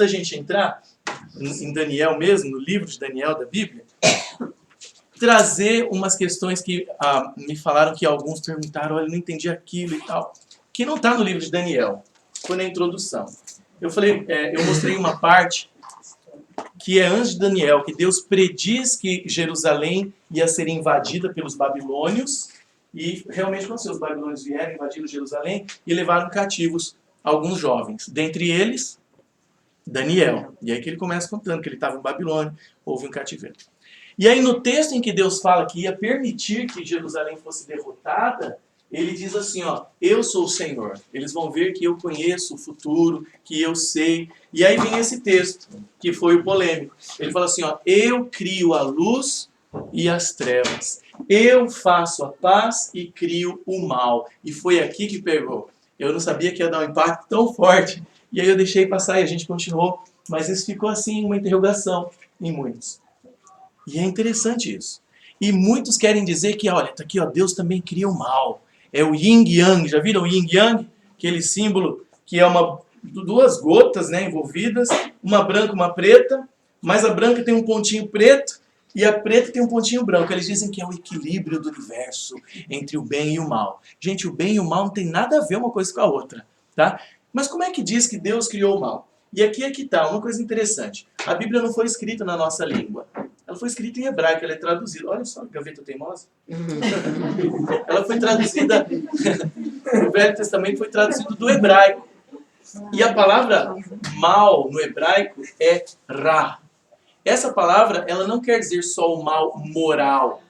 da gente entrar em Daniel mesmo, no livro de Daniel da Bíblia, trazer umas questões que me falaram que alguns perguntaram, olha, eu não entendi aquilo e tal, que não está no livro de Daniel, foi na introdução. Eu falei, eu mostrei uma parte que é antes de Daniel, que Deus prediz que Jerusalém ia ser invadida pelos babilônios, e realmente aconteceu, os babilônios vieram, invadiram Jerusalém e levaram cativos alguns jovens, dentre eles Daniel. E aí que ele começa contando que ele estava em Babilônia, houve um cativeiro. E aí no texto em que Deus fala que ia permitir que Jerusalém fosse derrotada, ele diz assim, ó, eu sou o Senhor. Eles vão ver que eu conheço o futuro, que eu sei. E aí vem esse texto, que foi o polêmico. Ele fala assim, ó, eu crio a luz e as trevas. Eu faço a paz e crio o mal. E foi aqui que pegou. Eu não sabia que ia dar um impacto tão forte. E aí eu deixei passar e a gente continuou. Mas isso ficou assim, uma interrogação em muitos. E é interessante isso. E muitos querem dizer que, olha, tá aqui, ó, Deus também cria o mal. É o yin yang. Já viram o yin yang? Aquele símbolo que é duas gotas, né, envolvidas, uma branca e uma preta, mas a branca tem um pontinho preto e a preta tem um pontinho branco. Eles dizem que é o equilíbrio do universo entre o bem e o mal. Gente, o bem e o mal não tem nada a ver uma coisa com a outra, tá? Mas como é que diz que Deus criou o mal? E aqui é que está uma coisa interessante. A Bíblia não foi escrita na nossa língua. Ela foi escrita em hebraico, ela é traduzida. Olha só, gaveta teimosa. Ela foi traduzida... O Velho Testamento foi traduzido do hebraico. E a palavra mal no hebraico é ra. Essa palavra, ela não quer dizer só o mal moral.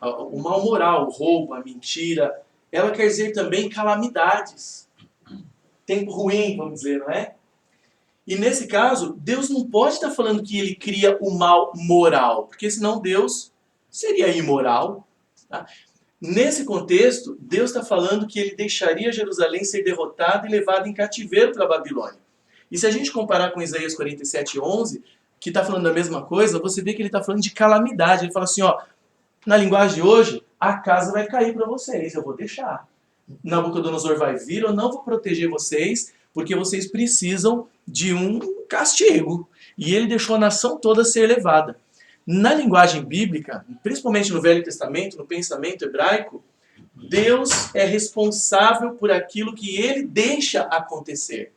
O mal moral, o roubo, a mentira. Ela quer dizer também calamidades. Tempo ruim, vamos dizer, não é? E nesse caso, Deus não pode estar falando que ele cria o mal moral, porque senão Deus seria imoral. Tá? Nesse contexto, Deus está falando que ele deixaria Jerusalém ser derrotada e levada em cativeiro para a Babilônia. E se a gente comparar com Isaías 47:11, que está falando a mesma coisa, você vê que ele está falando de calamidade. Ele fala assim, ó, na linguagem de hoje, a casa vai cair para vocês, eu vou deixar. Nabucodonosor vai vir, eu não vou proteger vocês, porque vocês precisam de um castigo. E ele deixou a nação toda ser levada. Na linguagem bíblica, principalmente no Velho Testamento, no pensamento hebraico, Deus é responsável por aquilo que ele deixa acontecer.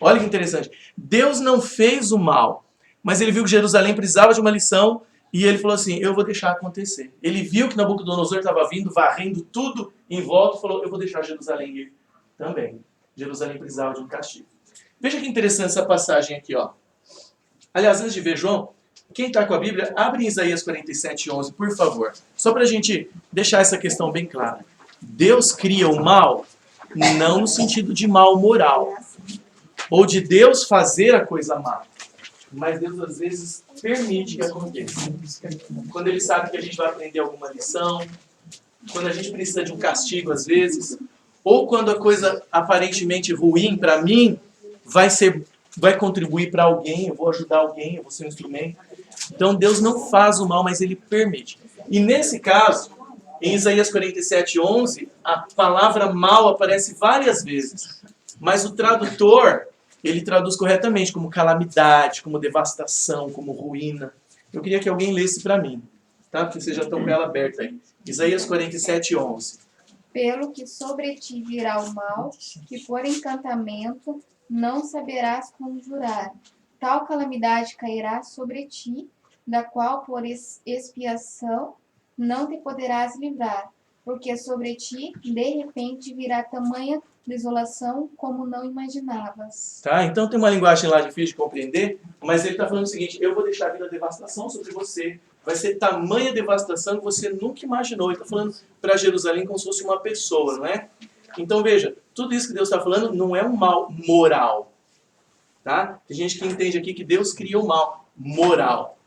Olha que interessante. Deus não fez o mal, mas ele viu que Jerusalém precisava de uma lição e ele falou assim, eu vou deixar acontecer. Ele viu que Nabucodonosor estava vindo, varrendo tudo em volta e falou, eu vou deixar Jerusalém ir também. Jerusalém precisava de um castigo. Veja que interessante essa passagem aqui, ó. Aliás, antes de ver João, quem está com a Bíblia, abre em Isaías 47:11, por favor. Só para a gente deixar essa questão bem clara. Deus cria o mal, não no sentido de mal moral, ou de Deus fazer a coisa má. Mas Deus, às vezes, permite que aconteça. Quando ele sabe que a gente vai aprender alguma lição, quando a gente precisa de um castigo, às vezes, ou quando a coisa aparentemente ruim para mim vai contribuir para alguém, eu vou ajudar alguém, eu vou ser um instrumento. Então Deus não faz o mal, mas ele permite. E nesse caso, em Isaías 47:11, a palavra mal aparece várias vezes. Mas o tradutor, ele traduz corretamente como calamidade, como devastação, como ruína. Eu queria que alguém lesse para mim, tá? Porque vocês já estão com ela aberta aí. Isaías 47:11. Pelo que sobre ti virá o mal, que por encantamento não saberás conjurar. Tal calamidade cairá sobre ti, da qual por expiação não te poderás livrar, porque sobre ti, de repente, virá tamanha desolação como não imaginavas. Tá? Então tem uma linguagem lá difícil de compreender, mas ele está falando o seguinte, eu vou deixar vir a devastação sobre você. Vai ser tamanha devastação que você nunca imaginou. Ele está falando para Jerusalém como se fosse uma pessoa, não é? Então veja, tudo isso que Deus está falando não é um mal moral. Tá? Tem gente que entende aqui que Deus cria o mal moral.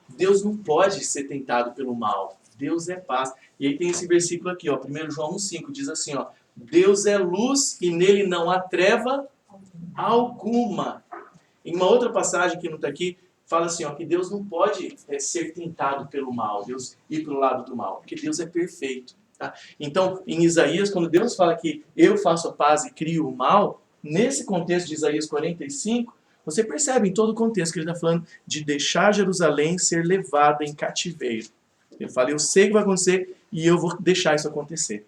Deus não pode ser tentado pelo mal. Deus é paz. E aí tem esse versículo aqui, ó, 1 João 1,5, diz assim, ó, Deus é luz e nele não há treva alguma. Em uma outra passagem que não está aqui, fala assim, ó, que Deus não pode ser tentado pelo mal, Deus ir para o lado do mal, porque Deus é perfeito. Tá? Então, em Isaías, quando Deus fala que eu faço a paz e crio o mal, nesse contexto de Isaías 45, Você percebe em todo o contexto que ele está falando de deixar Jerusalém ser levada em cativeiro. Ele fala, eu sei o que vai acontecer e eu vou deixar isso acontecer.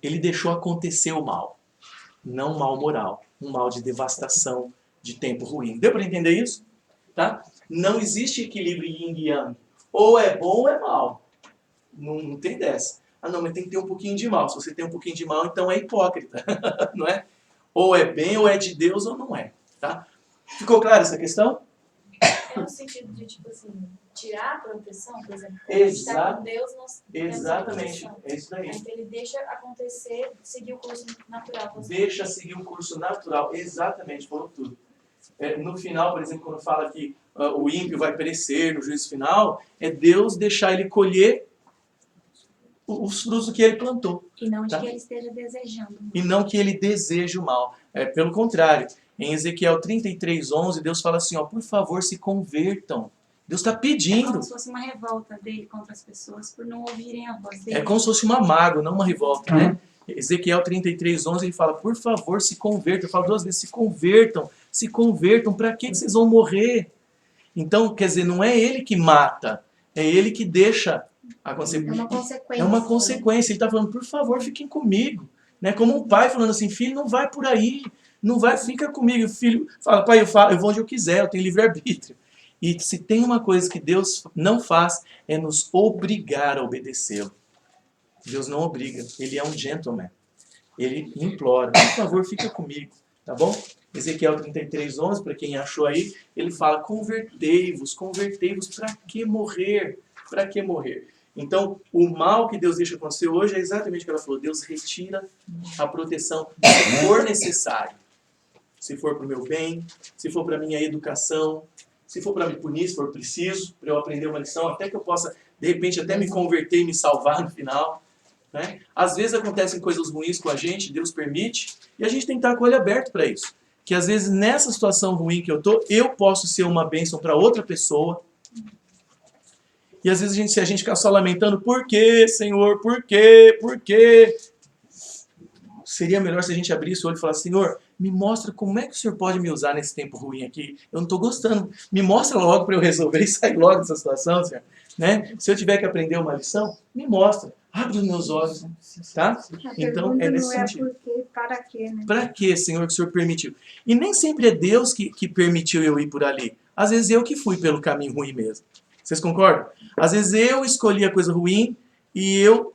Ele deixou acontecer o mal. Não um mal moral. Um mal de devastação, de tempo ruim. Deu para entender isso? Tá? Não existe equilíbrio yin e yang. Ou é bom ou é mal. Não tem dessa. Ah, não, mas tem que ter um pouquinho de mal. Se você tem um pouquinho de mal, então é hipócrita. Não é? Ou é bem, ou é de Deus, ou não é. Tá? Ficou clara essa questão? É no sentido de, tipo assim, tirar a proteção, por exemplo. Quando a gente está com Deus, nós temos Exatamente. proteção. É isso daí. Aí ele deixa acontecer, seguir o curso natural. Deixa seguir um curso natural. Exatamente, falou tudo. No final, por exemplo, quando fala que o ímpio vai perecer no juízo final, é Deus deixar ele colher os frutos que ele plantou. E não de Tá? que ele esteja desejando. E não que ele deseje o mal. Pelo contrário, em Ezequiel 33:11, Deus fala assim, ó, por favor, se convertam. Deus está É pedindo. como se fosse uma revolta dele contra as pessoas por não ouvirem a voz dele. É como se fosse uma mágoa, não uma revolta, né? Ezequiel 33:11, ele fala, por favor, se convertam. Eu falo 2 vezes, se convertam. Para que vocês vão morrer? Então, quer dizer, não é ele que mata, é ele que deixa acontecer. É uma consequência. É uma consequência. Ele está falando, por favor, fiquem comigo. Né? Como um pai falando assim, filho, não vai por aí. Não vai, fica comigo. O filho fala, pai, eu vou onde eu quiser, eu tenho livre-arbítrio. E se tem uma coisa que Deus não faz, é nos obrigar a obedecê-lo. Deus não obriga. Ele é um gentleman. Ele implora, por favor, fica comigo. Tá bom? Ezequiel 33:11, para quem achou aí, ele fala, convertei-vos, para que morrer? Para que morrer? Então, o mal que Deus deixa acontecer hoje é exatamente o que ela falou. Deus retira a proteção se for necessário. Se for para o meu bem, se for para a minha educação, se for para me punir, se for preciso, para eu aprender uma lição, até que eu possa, de repente, até me converter e me salvar no final. Né? Às vezes acontecem coisas ruins com a gente, Deus permite, e a gente tem que estar com o olho aberto para isso. Que às vezes nessa situação ruim que eu estou, eu posso ser uma bênção para outra pessoa. E às vezes se a gente ficar só lamentando, por quê, Senhor, por quê, por quê? Seria melhor se a gente abrisse o olho e falasse, Senhor, me mostra como é que o Senhor pode me usar nesse tempo ruim aqui. Eu não estou gostando. Me mostra logo para eu resolver e sair logo dessa situação, Senhor. Né? Se eu tiver que aprender uma lição, me mostra. Abre os meus olhos. Tá? Então, é nesse sentido. Por quê, para quê, né? Para que, Senhor, que o Senhor permitiu? E nem sempre é Deus que permitiu eu ir por ali. Às vezes eu que fui pelo caminho ruim mesmo. Vocês concordam? Às vezes eu escolhi a coisa ruim e eu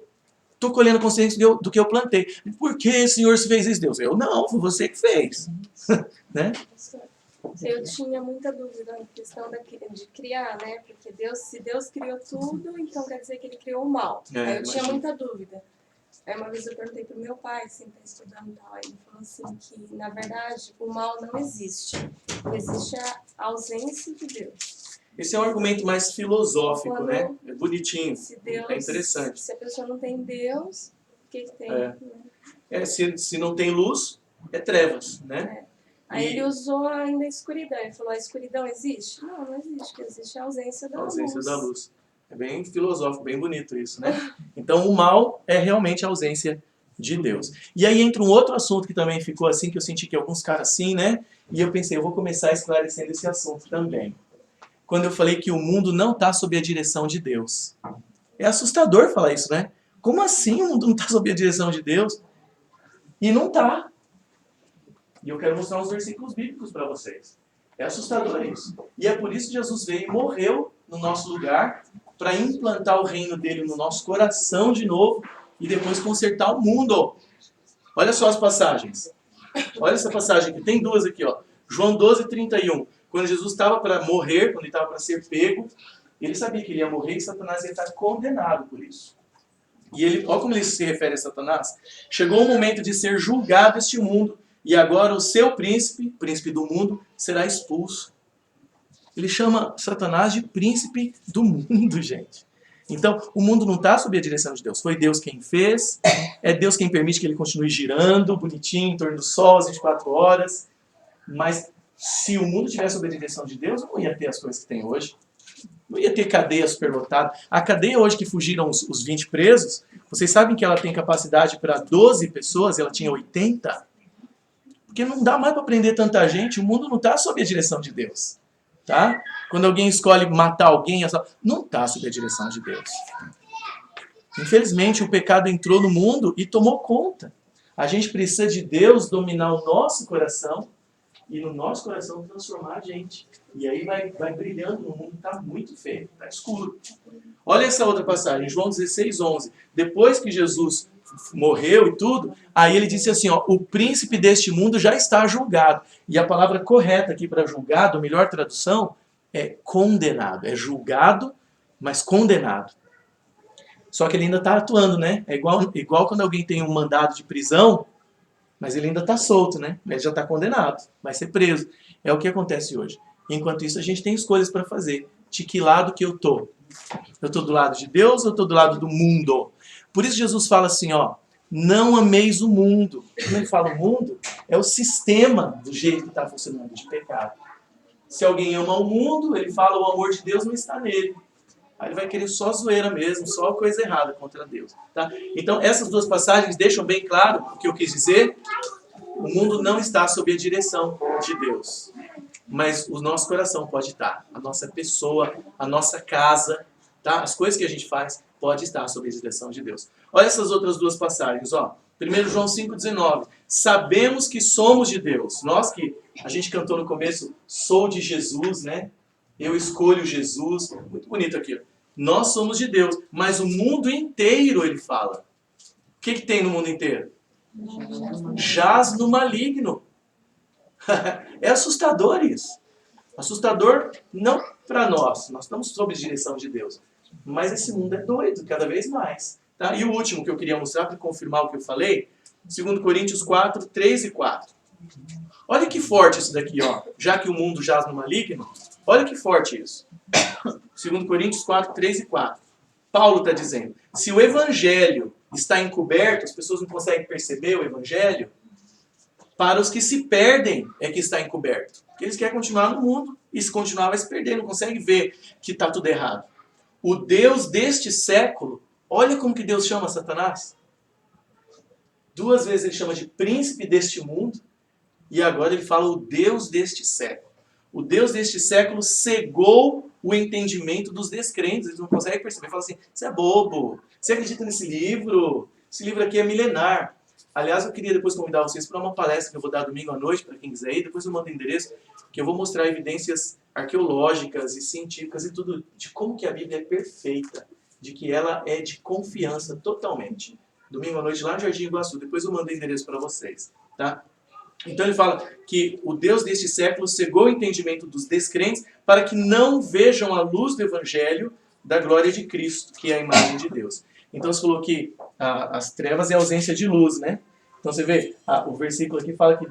estou colhendo consciência do que eu plantei. Por que, Senhor, se fez isso? Deus, eu não, foi você que fez. Né? Eu tinha muita dúvida na questão de criar, né? Porque se Deus criou tudo, então quer dizer que ele criou o mal. Aí eu tinha muita dúvida. Aí uma vez eu perguntei pro meu pai, assim, tá estudando e tal, aí ele falou assim que, na verdade, o mal não existe. Existe a ausência de Deus. Esse é um argumento mais filosófico, Quando, né? É bonitinho, Deus, é interessante. Se a pessoa não tem Deus, o que tem? Se não tem luz, é trevas, né? Aí ele usou ainda a escuridão. Ele falou, a escuridão existe? Não, não existe. Existe a ausência da luz. A ausência da luz. É bem filosófico, bem bonito isso, né? Então o mal é realmente a ausência de Deus. E aí entra um outro assunto que também ficou assim, que eu senti que alguns caras assim, né? E eu pensei, eu vou começar esclarecendo esse assunto também. Quando eu falei que o mundo não está sob a direção de Deus. É assustador falar isso, né? Como assim o mundo não está sob a direção de Deus? E não está. E eu quero mostrar uns versículos bíblicos para vocês. É assustador isso. E é por isso que Jesus veio e morreu no nosso lugar, para implantar o reino dele no nosso coração de novo e depois consertar o mundo. Olha só as passagens. Olha essa passagem aqui. Tem duas aqui, ó. João 12:31. Quando Jesus estava para morrer, quando ele estava para ser pego, ele sabia que ele ia morrer e Satanás ia estar condenado por isso. E ele, olha como ele se refere a Satanás. Chegou o momento de ser julgado este mundo e agora o seu príncipe do mundo, será expulso. Ele chama Satanás de príncipe do mundo, gente. Então, o mundo não está sob a direção de Deus. Foi Deus quem fez. É Deus quem permite que ele continue girando, bonitinho, em torno do sol, às 24 horas. Mas se o mundo tivesse sob a direção de Deus, não ia ter as coisas que tem hoje. Não ia ter cadeia superlotada. A cadeia hoje que fugiram os 20 presos, vocês sabem que ela tem capacidade para 12 pessoas, ela tinha 80? Por Porque não dá mais para prender tanta gente, o mundo não está sob a direção de Deus. Tá? Quando alguém escolhe matar alguém, não está sob a direção de Deus. Infelizmente, o pecado entrou no mundo e tomou conta. A gente precisa de Deus dominar o nosso coração e no nosso coração transformar a gente. E aí vai brilhando no mundo, está muito feio, está escuro. Olha essa outra passagem, João 16:11. Depois que Jesus morreu e tudo, aí ele disse assim, ó, o príncipe deste mundo já está julgado. E a palavra correta aqui para julgado, a melhor tradução, é condenado. É julgado, mas condenado. Só que ele ainda está atuando, né? É igual quando alguém tem um mandado de prisão, mas ele ainda está solto, né? Ele já está condenado, vai ser preso. É o que acontece hoje. Enquanto isso, a gente tem escolhas para fazer. De que lado que eu tô? Eu estou do lado de Deus ou eu estou do lado do mundo? Por isso Jesus fala assim, ó, não ameis o mundo. Quando ele fala o mundo, é o sistema do jeito que está funcionando, de pecado. Se alguém ama o mundo, ele fala o amor de Deus não está nele. Aí ele vai querer só zoeira mesmo, só coisa errada contra Deus. Tá? Então essas duas passagens deixam bem claro o que eu quis dizer. O mundo não está sob a direção de Deus. Mas o nosso coração pode estar. A nossa pessoa, a nossa casa, tá? As coisas que a gente faz pode estar sob a direção de Deus. Olha essas outras duas passagens. Ó. 1 João 5,19. Sabemos que somos de Deus. Nós que a gente cantou no começo, sou de Jesus, né? Eu escolho Jesus. Muito bonito aquilo. Nós somos de Deus. Mas o mundo inteiro, ele fala. O que tem no mundo inteiro? Jaz no maligno. É assustador isso. Assustador não para nós. Nós estamos sob a direção de Deus. Mas esse mundo é doido, cada vez mais. Tá? E o último que eu queria mostrar, para confirmar o que eu falei, 2 Coríntios 4, 3 e 4. Olha que forte isso daqui, ó. Já que o mundo jaz no maligno, olha que forte isso. 2 Coríntios 4, 3 e 4. Paulo está dizendo, se o evangelho está encoberto, as pessoas não conseguem perceber o evangelho, para os que se perdem é que está encoberto. Porque eles querem continuar no mundo e se continuar vai se perder, não consegue ver que está tudo errado. O Deus deste século, olha como que Deus chama Satanás. 2 vezes ele chama de príncipe deste mundo e agora ele fala o Deus deste século. O Deus deste século cegou o entendimento dos descrentes, eles não conseguem perceber. Fala assim, você é bobo, você acredita nesse livro? Esse livro aqui é milenar. Aliás, eu queria depois convidar vocês para uma palestra que eu vou dar domingo à noite, para quem quiser ir. Depois eu mando o endereço, que eu vou mostrar evidências arqueológicas e científicas e tudo, de como que a Bíblia é perfeita, de que ela é de confiança totalmente. Domingo à noite lá no Jardim Iguaçu. Depois eu mando o endereço para vocês. Tá? Então ele fala que o Deus deste século cegou o entendimento dos descrentes para que não vejam a luz do Evangelho da glória de Cristo, que é a imagem de Deus. Então você falou que as trevas é a ausência de luz, né? Então você vê, o versículo aqui fala que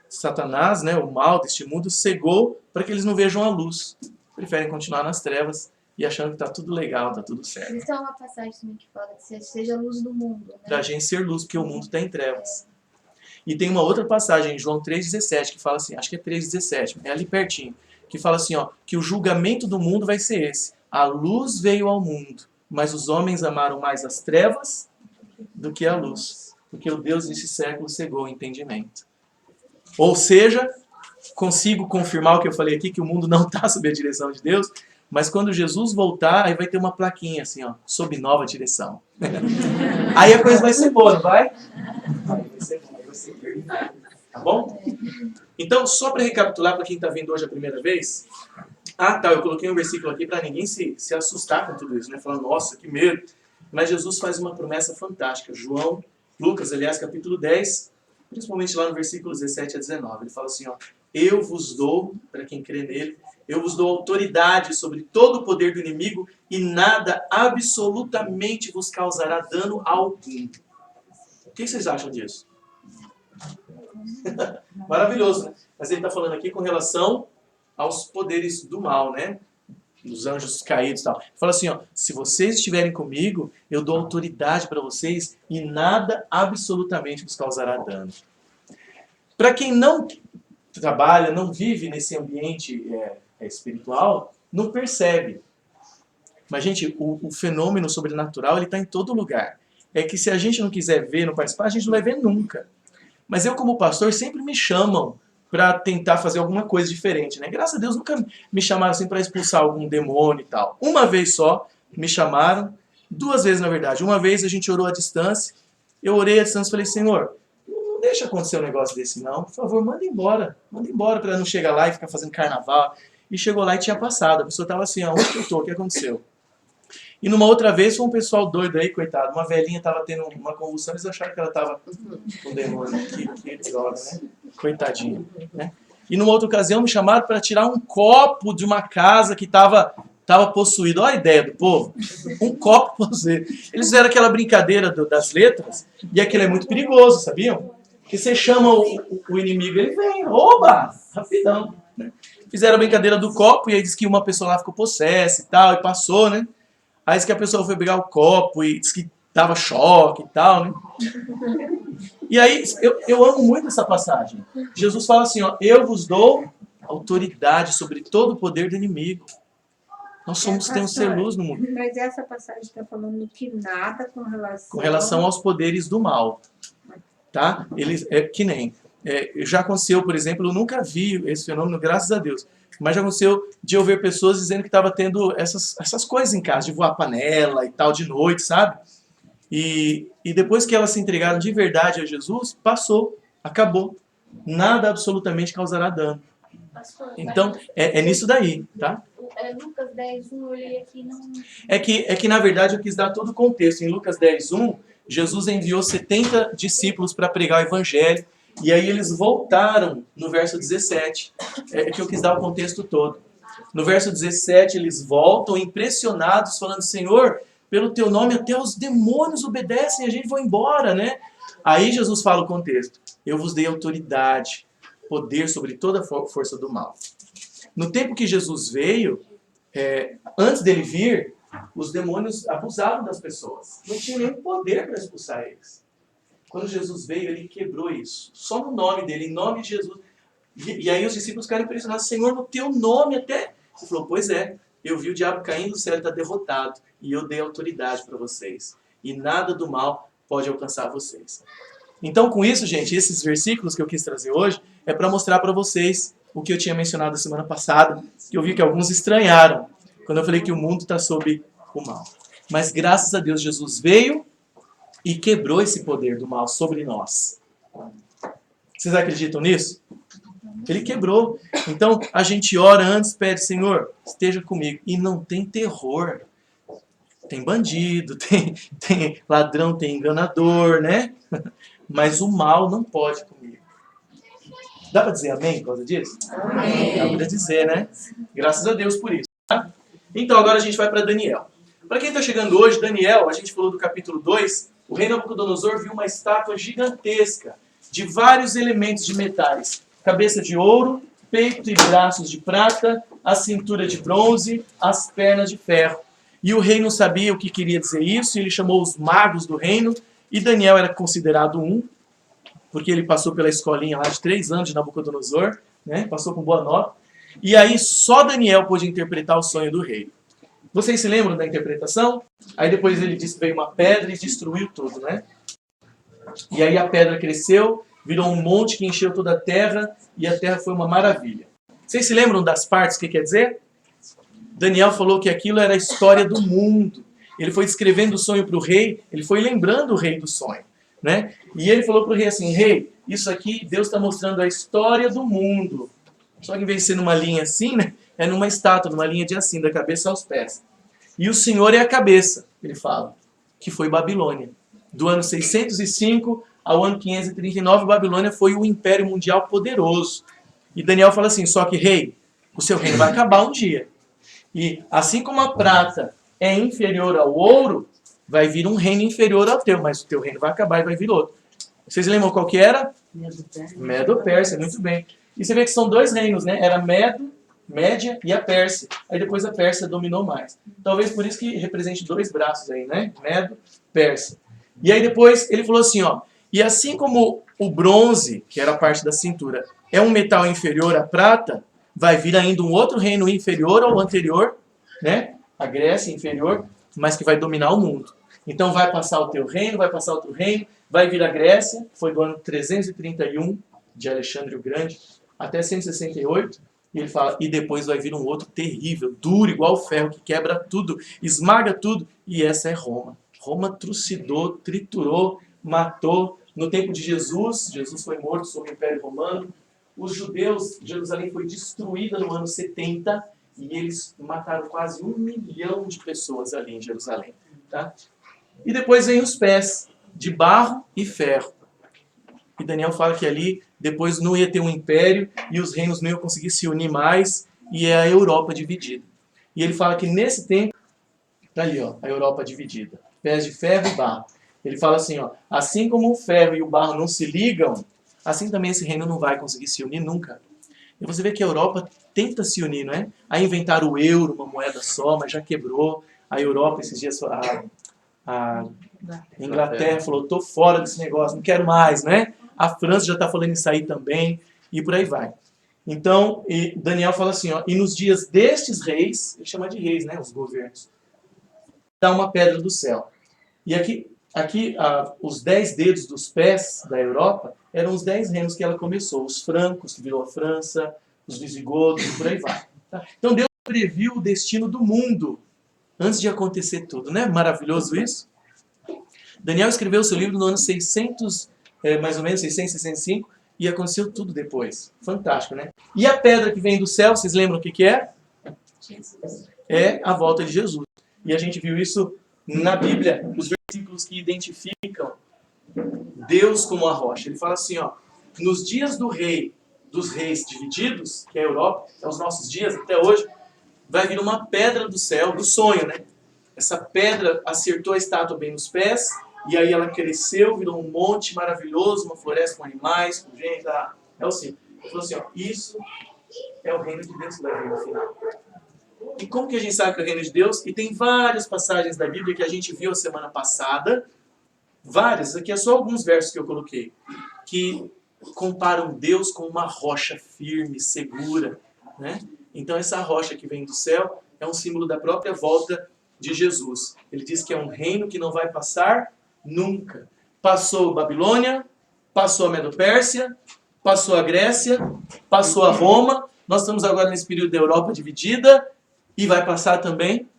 Satanás, né, o mal deste mundo, cegou para que eles não vejam a luz. Preferem continuar nas trevas e achando que está tudo legal, está tudo certo. Isso é uma passagem também que fala que seja a luz do mundo, né? Para a gente ser luz, porque o mundo está em trevas. E tem uma outra passagem em João 3,17 que fala assim, acho que é 3,17, é ali pertinho, que fala assim, ó, que o julgamento do mundo vai ser esse. A luz veio ao mundo, mas os homens amaram mais as trevas do que a luz, porque o Deus desse século cegou o entendimento. Ou seja, consigo confirmar o que eu falei aqui, que o mundo não está sob a direção de Deus, mas quando Jesus voltar, aí vai ter uma plaquinha assim, ó, sob nova direção. Aí a coisa vai ser boa, não vai? Vai ser boa, vai ser perfeito. Tá bom? Então, só para recapitular para quem está vindo hoje a primeira vez. Ah, tá, eu coloquei um versículo aqui para ninguém se assustar com tudo isso, né? Falando, nossa, que medo. Mas Jesus faz uma promessa fantástica. Lucas, aliás, capítulo 10, principalmente lá no versículo 17 a 19. Ele fala assim, ó, eu vos dou, para quem crê nele, eu vos dou autoridade sobre todo o poder do inimigo e nada absolutamente vos causará dano algum. O que vocês acham disso? Maravilhoso, né? Mas ele está falando aqui com relação aos poderes do mal, né? Dos anjos caídos e tal. Ele fala assim, ó, se vocês estiverem comigo, eu dou autoridade para vocês e nada absolutamente vos causará dano. Para quem não trabalha, não vive nesse ambiente espiritual, não percebe. Mas, gente, o fenômeno sobrenatural ele está em todo lugar. É que se a gente não quiser ver, não participar, a gente não vai ver nunca. Mas eu, como pastor, sempre me chamam para tentar fazer alguma coisa diferente, né? Graças a Deus nunca me chamaram assim para expulsar algum demônio e tal. Uma vez só me chamaram, 2 vezes na verdade. Uma vez a gente orou à distância, eu orei à distância e falei, Senhor, não deixa acontecer um negócio desse não, por favor, manda embora para não chegar lá e ficar fazendo carnaval. E chegou lá e tinha passado, a pessoa estava assim, onde que eu tô, o que aconteceu? E numa outra vez foi um pessoal doido aí, coitado, uma velhinha estava tendo uma convulsão, eles acharam que ela estava com demônio, que droga, né? Coitadinha, né? E numa outra ocasião me chamaram para tirar um copo de uma casa que estava possuído. Olha a ideia do povo. Um copo possuído. Eles fizeram aquela brincadeira das letras, e aquilo é muito perigoso, sabiam? Porque você chama o inimigo, ele vem, rouba, rapidão. Né? Fizeram a brincadeira do copo, e aí diz que uma pessoa lá ficou possessa e tal, e passou, né? Aí diz que a pessoa foi pegar o copo, e diz que dava choque e tal, né? E aí, eu amo muito essa passagem. Jesus fala assim, ó, eu vos dou autoridade sobre todo o poder do inimigo. Nós temos ser luz no mundo. Mas essa passagem está falando que nada com relação aos poderes do mal. Tá? Eles, que nem... já aconteceu, por exemplo, eu nunca vi esse fenômeno, graças a Deus. Mas já aconteceu de eu ver pessoas dizendo que estava tendo essas coisas em casa, de voar panela e tal, de noite, sabe? E depois que elas se entregaram de verdade a Jesus, passou, acabou. Nada absolutamente causará dano. Pastor, Então, é nisso daí, tá? Lucas 10, 1, eu olhei aqui não... É que, na verdade, eu quis dar todo o contexto. Em Lucas 10, 1, Jesus enviou 70 discípulos para pregar o evangelho, e aí eles voltaram no verso 17. É que eu quis dar o contexto todo. No verso 17, eles voltam impressionados, falando, Senhor, pelo teu nome até os demônios obedecem, a gente vai embora, né? Aí Jesus fala o contexto. Eu vos dei autoridade, poder sobre toda a força do mal. No tempo que Jesus veio, antes dele vir, os demônios abusavam das pessoas. Não tinha nenhum poder para expulsar eles. Quando Jesus veio, ele quebrou isso. Só no nome dele, em nome de Jesus. E aí os discípulos ficaram impressionados. Senhor, no teu nome até... Ele falou, pois é, eu vi o diabo caindo do céu, ele está derrotado. E eu dei autoridade para vocês. E nada do mal pode alcançar vocês. Então, com isso, gente, esses versículos que eu quis trazer hoje é para mostrar para vocês o que eu tinha mencionado a semana passada, que eu vi que alguns estranharam, quando eu falei que o mundo está sob o mal. Mas, graças a Deus, Jesus veio e quebrou esse poder do mal sobre nós. Vocês acreditam nisso? Ele quebrou. Então, a gente ora antes, pede, Senhor, esteja comigo. E não tem terror. Tem bandido, tem ladrão, tem enganador, né? Mas o mal não pode comigo. Dá para dizer amém por causa disso? Amém. Dá para dizer, né? Graças a Deus por isso. Tá? Então, agora a gente vai para Daniel. Para quem está chegando hoje, Daniel, a gente falou do capítulo 2, o rei Nabucodonosor viu uma estátua gigantesca de vários elementos de metais. Cabeça de ouro, peito e braços de prata, a cintura de bronze, as pernas de ferro. E o rei não sabia o que queria dizer isso, e ele chamou os magos do reino, e Daniel era considerado um, porque ele passou pela escolinha lá de 3 anos de Nabucodonosor, né? Passou com boa nota. E aí só Daniel pôde interpretar o sonho do rei. Vocês se lembram da interpretação? Aí depois ele disse que veio uma pedra e destruiu tudo, né? E aí a pedra cresceu, virou um monte que encheu toda a terra, e a terra foi uma maravilha. Vocês se lembram das partes, o que quer dizer? Daniel falou que aquilo era a história do mundo. Ele foi descrevendo o sonho para o rei, ele foi lembrando o rei do sonho, né? E ele falou para o rei assim, rei, isso aqui Deus está mostrando a história do mundo. Só que em vez de ser numa linha assim, né? É numa estátua, numa linha de assim, da cabeça aos pés. E o Senhor é a cabeça, ele fala, que foi Babilônia. Do ano 605 ao ano 539, Babilônia foi o império mundial poderoso. E Daniel fala assim, só que rei, o seu reino vai acabar um dia. E assim como a prata é inferior ao ouro, vai vir um reino inferior ao teu, mas o teu reino vai acabar e vai vir outro. Vocês lembram qual que era? Medo-Pérsia, muito bem. E você vê que são 2 reinos, né? Era Medo, Média e a Pérsia. Aí depois a Pérsia dominou mais. Talvez por isso que represente 2 braços aí, né? Medo, Pérsia. E aí depois ele falou assim, ó, e assim como o bronze, que era a parte da cintura, é um metal inferior à prata, vai vir ainda um outro reino inferior ao anterior, né? A Grécia inferior, mas que vai dominar o mundo. Então vai passar o teu reino, vai passar outro reino, vai vir a Grécia, que foi do ano 331 de Alexandre o Grande, até 168, e ele fala, e depois vai vir um outro terrível, duro, igual o ferro, que quebra tudo, esmaga tudo, e essa é Roma. Roma trucidou, triturou, matou. No tempo de Jesus, Jesus foi morto sob o Império Romano, os judeus, Jerusalém foi destruída no ano 70, e eles mataram quase 1 milhão de pessoas ali em Jerusalém. Tá? E depois vem os pés, de barro e ferro. E Daniel fala que ali depois não ia ter um império e os reinos não iam conseguir se unir mais e é a Europa dividida. E ele fala que nesse tempo, tá ali ó, a Europa dividida, pés de ferro e barro. Ele fala assim, ó, assim como o ferro e o barro não se ligam, assim também esse reino não vai conseguir se unir nunca. E você vê que a Europa tenta se unir, não é? Aí inventaram o euro, uma moeda só, mas já quebrou. A Europa, esses dias, a Inglaterra falou, tô fora desse negócio, não quero mais, né? A França já está falando em sair também, e por aí vai. Então, Daniel fala assim, ó, e nos dias destes reis, ele chama de reis, né, os governos, dá uma pedra do céu. E aqui os 10 dedos dos pés da Europa eram os 10 reinos que ela começou. Os francos, que virou a França, os visigodos, e por aí vai. Tá? Então Deus previu o destino do mundo antes de acontecer tudo. Não é maravilhoso isso? Daniel escreveu seu livro no ano 600, mais ou menos 665, e aconteceu tudo depois. Fantástico, né? E a pedra que vem do céu, vocês lembram o que é? Jesus. É a volta de Jesus. E a gente viu isso na Bíblia, os versículos que identificam Deus como a rocha. Ele fala assim, ó, nos dias dos reis divididos, que é a Europa, é os nossos dias até hoje, vai vir uma pedra do céu, do sonho, né? Essa pedra acertou a estátua bem nos pés, e aí ela cresceu, virou um monte maravilhoso, uma floresta com animais, com gente, é o assim. Ele falou assim, ó, isso é o reino de Deus que vai vir no final. E como que a gente sabe que é o reino de Deus? E tem várias passagens da Bíblia que a gente viu a semana passada, várias, aqui é só alguns versos que eu coloquei, que comparam Deus com uma rocha firme, segura, né? Então essa rocha que vem do céu é um símbolo da própria volta de Jesus. Ele diz que é um reino que não vai passar nunca. Passou a Babilônia, passou a Medo-Pérsia, passou a Grécia, passou a Roma, nós estamos agora nesse período da Europa dividida, e vai passar também,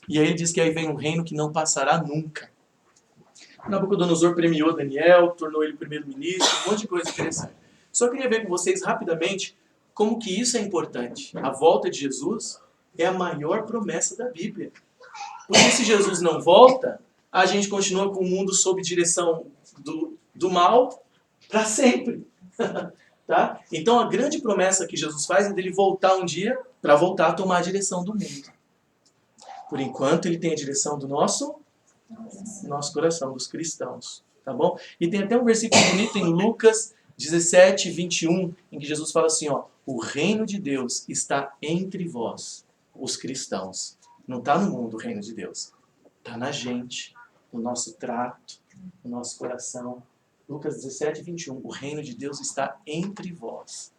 e aí ele diz que aí vem um reino que não passará nunca. Nabucodonosor premiou Daniel, tornou ele primeiro-ministro, um monte de coisa interessante. Só queria ver com vocês rapidamente como que isso é importante. A volta de Jesus é a maior promessa da Bíblia. Porque se Jesus não volta, a gente continua com o mundo sob direção do mal para sempre. Tá? Então a grande promessa que Jesus faz é dele voltar um dia para voltar a tomar a direção do mundo. Por enquanto ele tem a direção do nosso coração, dos cristãos. Tá bom? E tem até um versículo bonito em Lucas 17, 21, em que Jesus fala assim, ó, o reino de Deus está entre vós, os cristãos. Não está no mundo o reino de Deus. Está na gente, no nosso trato, no nosso coração. Lucas 17, 21. O reino de Deus está entre vós.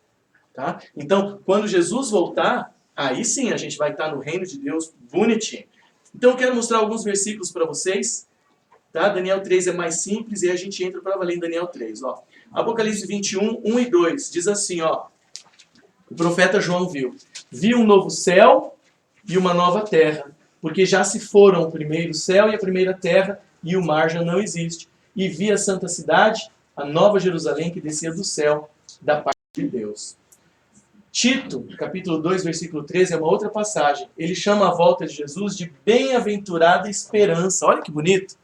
Tá? Então, quando Jesus voltar, aí sim a gente vai estar no reino de Deus bonitinho. Então, eu quero mostrar alguns versículos para vocês. Tá? Daniel 3 é mais simples e a gente entra para valer em Daniel 3. Ó. Apocalipse 21, 1 e 2. Diz assim, ó. O profeta João viu um novo céu e uma nova terra. Porque já se foram o primeiro céu e a primeira terra e o mar já não existe. E vi a santa cidade, a nova Jerusalém, que descia do céu, da parte de Deus. Tito, capítulo 2, versículo 13, é uma outra passagem. Ele chama a volta de Jesus de bem-aventurada esperança. Olha que bonito.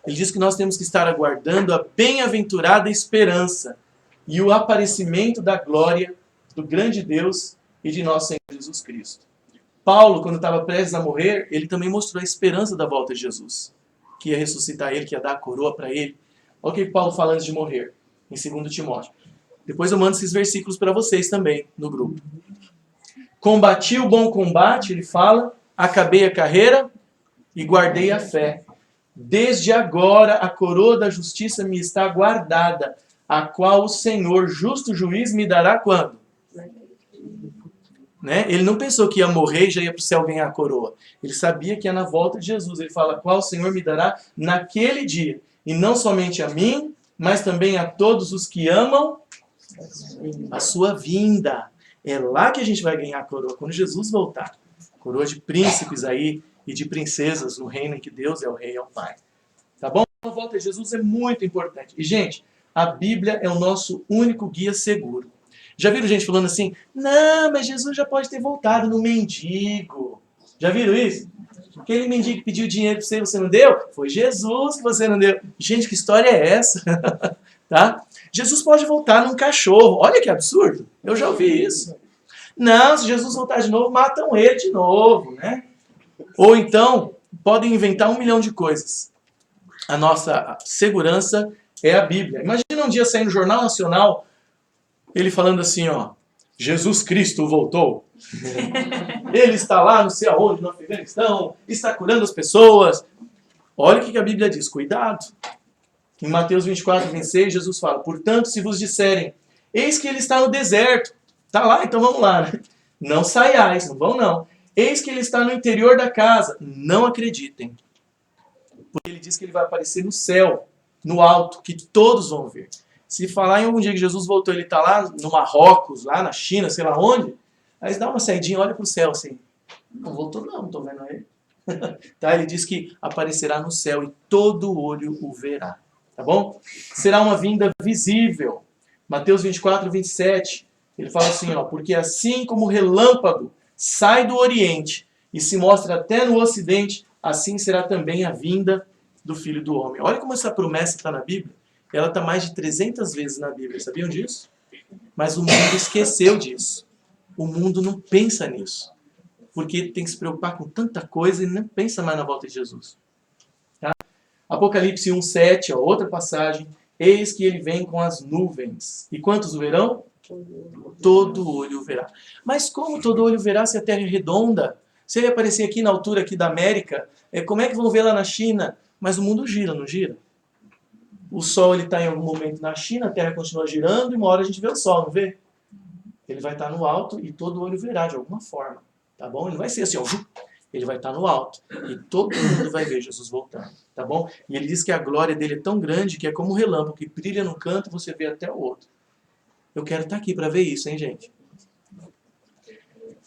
Ele diz que nós temos que estar aguardando a bem-aventurada esperança e o aparecimento da glória do grande Deus e de nosso Senhor Jesus Cristo. Paulo, quando estava prestes a morrer, ele também mostrou a esperança da volta de Jesus, que ia ressuscitar ele, que ia dar a coroa para ele. Olha o que Paulo fala antes de morrer, em 2 Timóteo. Depois eu mando esses versículos para vocês também, no grupo. Combati o bom combate, ele fala, acabei a carreira e guardei a fé. Desde agora a coroa da justiça me está guardada, a qual o Senhor, justo juiz, me dará quando? né? Ele não pensou que ia morrer e já ia para o céu ganhar a coroa. Ele sabia que ia na volta de Jesus. Ele fala, qual o Senhor me dará naquele dia. E não somente a mim, mas também a todos os que amam a sua vinda. É lá que a gente vai ganhar a coroa, quando Jesus voltar. Coroa de príncipes aí e de princesas no reino em que Deus é o rei e é o pai. Tá bom? A volta de Jesus é muito importante. E, gente, a Bíblia é o nosso único guia seguro. Já viram gente falando assim, não, mas Jesus já pode ter voltado no mendigo. Já viram isso? Aquele mendigo que pediu dinheiro para você e você não deu? Foi Jesus que você não deu. Gente, que história é essa? Tá? Jesus pode voltar num cachorro. Olha que absurdo. Eu já ouvi isso. Não, se Jesus voltar de novo, matam ele de novo, né? Ou então, podem inventar 1 milhão de coisas. A nossa segurança é a Bíblia. Imagina um dia sair no Jornal Nacional, ele falando assim, ó, Jesus Cristo voltou. Ele está lá, não sei aonde, no Afeganistão, está curando as pessoas. Olha o que a Bíblia diz, cuidado. Em Mateus 24, 26, Jesus fala, portanto, se vos disserem, eis que ele está no deserto. Está lá, então vamos lá. Né? Não saiais, não vão não. Eis que ele está no interior da casa. Não acreditem. Porque ele diz que ele vai aparecer no céu, no alto, que todos vão ver. Se falar em algum dia que Jesus voltou, ele está lá no Marrocos, lá na China, sei lá onde, aí dá uma saidinha, olha para o céu assim. Não voltou não estou vendo ele. Tá? Ele diz que aparecerá no céu e todo olho o verá. Tá bom? Será uma vinda visível. Mateus 24, 27, ele fala assim, ó, porque assim como o relâmpago sai do Oriente e se mostra até no Ocidente, assim será também a vinda do Filho do Homem. Olha como essa promessa está na Bíblia. Ela está mais de 300 vezes na Bíblia. Sabiam disso? Mas o mundo esqueceu disso. O mundo não pensa nisso. Porque tem que se preocupar com tanta coisa e não pensa mais na volta de Jesus. Tá? Apocalipse 1,7, outra passagem. Eis que ele vem com as nuvens. E quantos o verão? Todo olho o verá. Mas como todo olho verá se a Terra é redonda? Se ele aparecer aqui na altura aqui da América, como é que vão ver lá na China? Mas o mundo gira, não gira? O Sol está em algum momento na China, a Terra continua girando e uma hora a gente vê o Sol, não vê? Ele vai estar no alto e todo olho verá de alguma forma. Tá bom? Ele não vai ser assim, ó, ele vai estar no alto e todo mundo vai ver Jesus voltando. Tá bom? E ele diz que a glória dele é tão grande que é como um relâmpago que brilha num canto e você vê até o outro. Eu quero estar aqui para ver isso, hein, gente?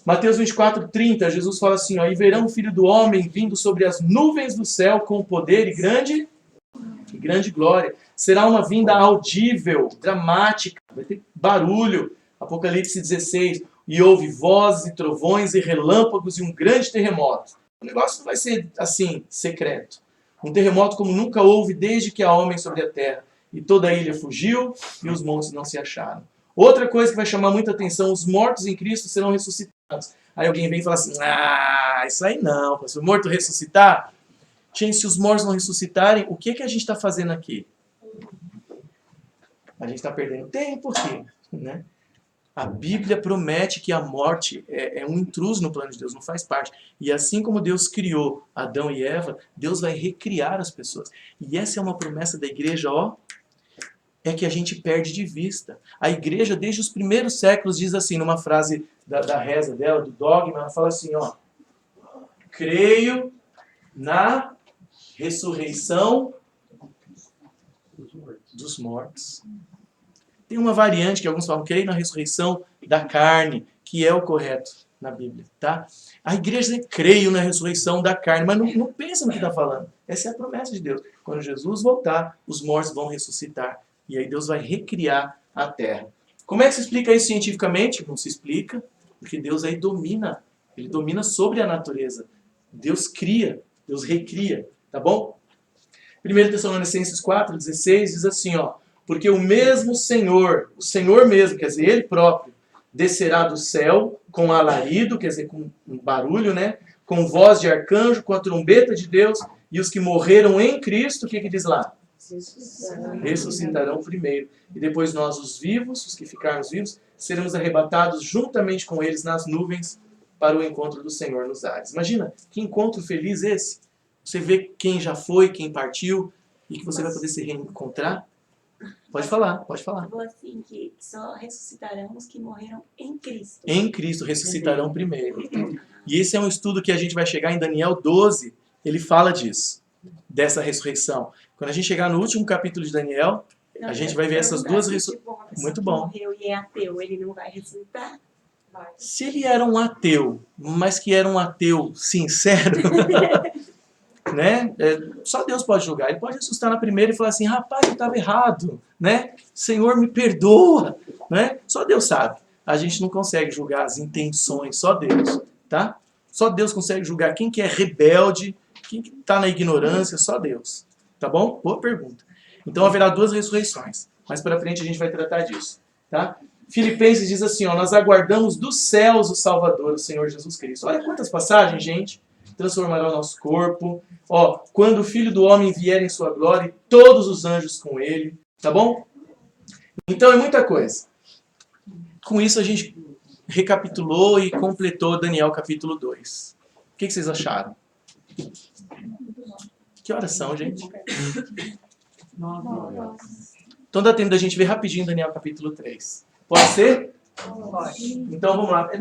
Mateus 24, 30, Jesus fala assim, ó, e verão o Filho do Homem vindo sobre as nuvens do céu com poder e grande glória. Será uma vinda audível, dramática, vai ter barulho. Apocalipse 16, e houve vozes e trovões e relâmpagos e um grande terremoto. O negócio não vai ser assim, secreto. Um terremoto como nunca houve desde que há homem sobre a terra. E toda a ilha fugiu e os montes não se acharam. Outra coisa que vai chamar muita atenção, os mortos em Cristo serão ressuscitados. Aí alguém vem e fala assim, isso aí não, se o morto ressuscitar... Gente, se os mortos não ressuscitarem, o que a gente está fazendo aqui? A gente está perdendo tempo, por quê? Né? A Bíblia promete que a morte é um intruso no plano de Deus, não faz parte. E assim como Deus criou Adão e Eva, Deus vai recriar as pessoas. E essa é uma promessa da igreja, ó, é que a gente perde de vista. A igreja, desde os primeiros séculos, diz assim, numa frase da reza dela, do dogma, ela fala assim, ó, creio na ressurreição dos mortos. Tem uma variante que alguns falam, creio na ressurreição da carne, que é o correto na Bíblia, tá? A igreja diz, creio na ressurreição da carne, mas não pensa no que está falando. Essa é a promessa de Deus. Quando Jesus voltar, os mortos vão ressuscitar. E aí Deus vai recriar a terra. Como é que se explica isso cientificamente? Não se explica, porque Deus aí domina. Ele domina sobre a natureza. Deus cria, Deus recria. Tá bom? 1 Tessalonicenses 4,16 diz assim, ó, porque o mesmo Senhor, o Senhor mesmo, quer dizer, Ele próprio, descerá do céu com alarido, quer dizer, com um barulho, né? Com voz de arcanjo, com a trombeta de Deus, e os que morreram em Cristo, o que diz lá? Ressuscitarão primeiro. E depois nós, os vivos, os que ficarmos vivos, seremos arrebatados juntamente com eles nas nuvens para o encontro do Senhor nos ares. Imagina, que encontro feliz esse. Você vê quem já foi, quem partiu, e que você vai poder se reencontrar. Pode falar, pode falar. Falou assim que só ressuscitarão os que morreram em Cristo. Em Cristo ressuscitarão primeiro. E esse é um estudo que a gente vai chegar em Daniel 12, ele fala disso, dessa ressurreição. Quando a gente chegar no último capítulo de Daniel, Não, a gente vai ver essas duas ressurreições. Muito bom. Morreu e é ateu, ele não vai ressuscitar? Se ele era um ateu, mas que era um ateu sincero, né? Só Deus pode julgar. Ele pode ressuscitar na primeira e falar assim, rapaz, eu estava errado, né? Senhor, me perdoa, né? Só Deus sabe. A gente não consegue julgar as intenções, só Deus, tá? Só Deus consegue julgar quem que é rebelde, quem que está na ignorância, só Deus. Tá bom? Boa pergunta. Então haverá duas ressurreições. Mais para frente a gente vai tratar disso, tá? Filipenses diz assim, ó, nós aguardamos dos céus o Salvador, o Senhor Jesus Cristo. Olha quantas passagens, gente. Transformará o nosso corpo. Ó, quando o Filho do Homem vier em sua glória e todos os anjos com ele. Tá bom? Então é muita coisa. Com isso a gente recapitulou e completou Daniel capítulo 2. O que vocês acharam? Que horas são, gente? Então dá tempo da gente ver rapidinho Daniel capítulo 3. Pode ser? Pode. Então vamos lá.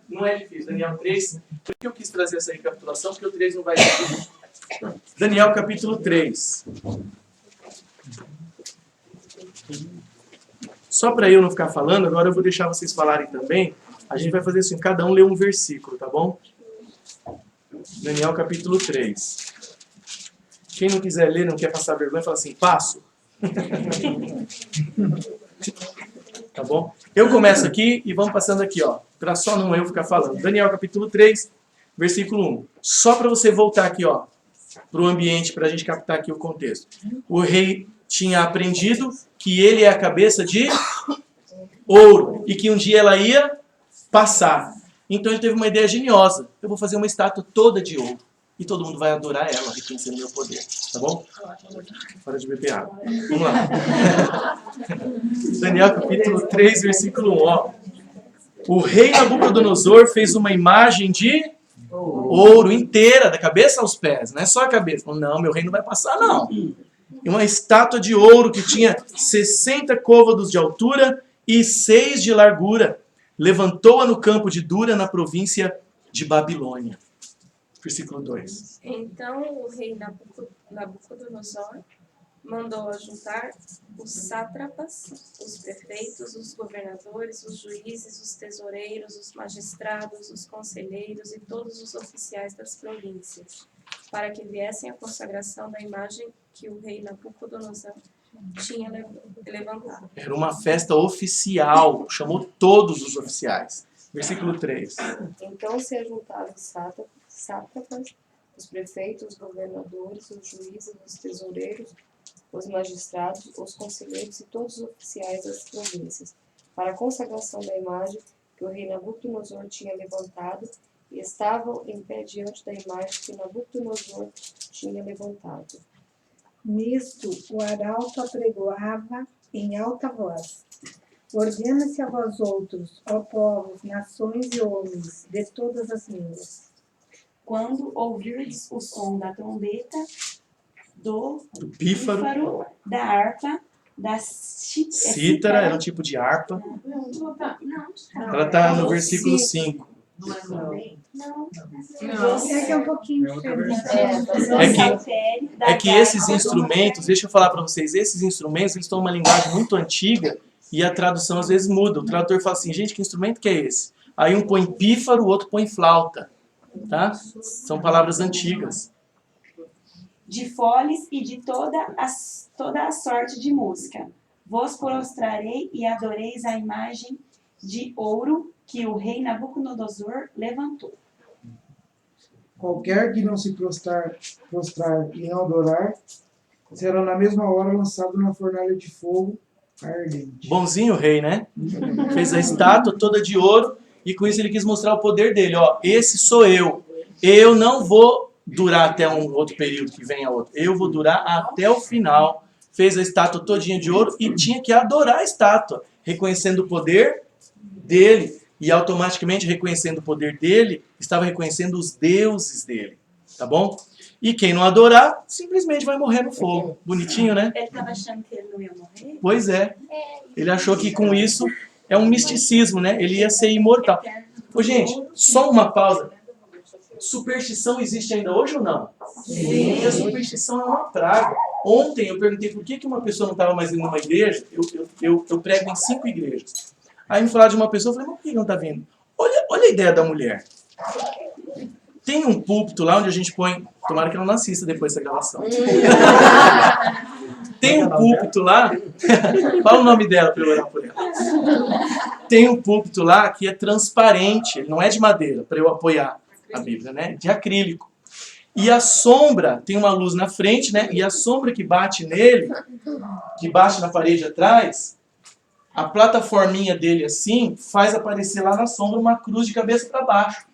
Não é difícil. Daniel 3. Por que eu quis trazer essa recapitulação? Porque o 3 não vai ser. Daniel capítulo 3. Só para eu não ficar falando, agora eu vou deixar vocês falarem também. A gente vai fazer assim, cada um lê um versículo, tá bom? Daniel capítulo 3. Quem não quiser ler, não quer passar vergonha, fala assim, passo. Tá bom? Eu começo aqui e vamos passando aqui, ó, para só não eu ficar falando. Daniel capítulo 3, versículo 1. Só para você voltar aqui, ó, para o ambiente, para a gente captar aqui o contexto. O rei tinha aprendido que ele é a cabeça de ouro e que um dia ela ia passar. Então ele teve uma ideia geniosa. Eu vou fazer uma estátua toda de ouro e todo mundo vai adorar ela, reconhecendo meu poder. Tá bom? Para de beber água. Vamos lá. Daniel capítulo 3, versículo 1. Ó. O rei Nabucodonosor fez uma imagem de ouro inteira, da cabeça aos pés. Não é só a cabeça. Não, meu rei não vai passar, não. Uma estátua de ouro que tinha 60 côvados de altura e 6 de largura. Levantou-a no campo de Dura, na província de Babilônia. Versículo 2. Então o rei Nabucodonosor mandou ajuntar os sátrapas, os prefeitos, os governadores, os juízes, os tesoureiros, os magistrados, os conselheiros e todos os oficiais das províncias, para que viessem à consagração da imagem que o rei Nabucodonosor tinha levantado. Era uma festa oficial, chamou todos os oficiais. Versículo 3. Então se ajuntaram os sátrapas, os prefeitos, os governadores, os juízes, os tesoureiros, os magistrados, os conselheiros e todos os oficiais das províncias, para a consagração da imagem que o rei Nabucodonosor tinha levantado, e estavam em pé diante da imagem que Nabucodonosor tinha levantado. Nisto, o arauto apregoava em alta voz. Ordena-se a vós outros, ó povos, nações e homens, de todas as línguas. Quando ouvirdes o som da trombeta, do Pífaro, da harpa, da cítara, era um tipo de harpa. Ela está no versículo 5. É que é um pouquinho diferente. É que esses instrumentos, deixa eu falar para vocês, esses instrumentos, eles estão numa linguagem muito antiga e a tradução às vezes muda. O tradutor fala assim, gente, que instrumento que é esse? Aí um põe pífaro, o outro põe flauta. Tá? São palavras antigas. De foles e de toda a sorte de música. Vos prostrarei e adoreis a imagem de ouro que o rei Nabucodonosor levantou. Qualquer que não se prostrar e não adorar, será na mesma hora lançado na fornalha de fogo ardente. Bonzinho o rei, né? Fez a estátua toda de ouro e com isso ele quis mostrar o poder dele. Ó, esse sou eu. Eu não vou durar até um outro período que venha outro. Eu vou durar até o final. Fez a estátua todinha de ouro e tinha que adorar a estátua, reconhecendo o poder dele. E automaticamente reconhecendo o poder dele, estava reconhecendo os deuses dele. Tá bom? E quem não adorar, simplesmente vai morrer no fogo. Bonitinho, né? Ele estava achando que ele não ia morrer? Pois é. Ele achou que com isso é um misticismo, né? Ele ia ser imortal. Ô, gente, só uma pausa. Superstição existe ainda hoje ou não? Sim. A superstição é uma praga. Ontem eu perguntei por que uma pessoa não estava mais indo numa igreja. Eu prego em 5 igrejas. Aí me falaram de uma pessoa, eu falei, mas por que não está vindo? Olha a ideia da mulher. Tem um púlpito lá onde a gente põe... Tomara que ela não assista depois dessa gravação. Tem um púlpito lá... Fala o nome dela para eu orar por ela. Tem um púlpito lá que é transparente. Ele não é de madeira, para eu apoiar a Bíblia, né? De acrílico. E a sombra, tem uma luz na frente, né? E a sombra que bate nele, que bate na parede atrás, a plataforminha dele assim, faz aparecer lá na sombra uma cruz de cabeça para baixo.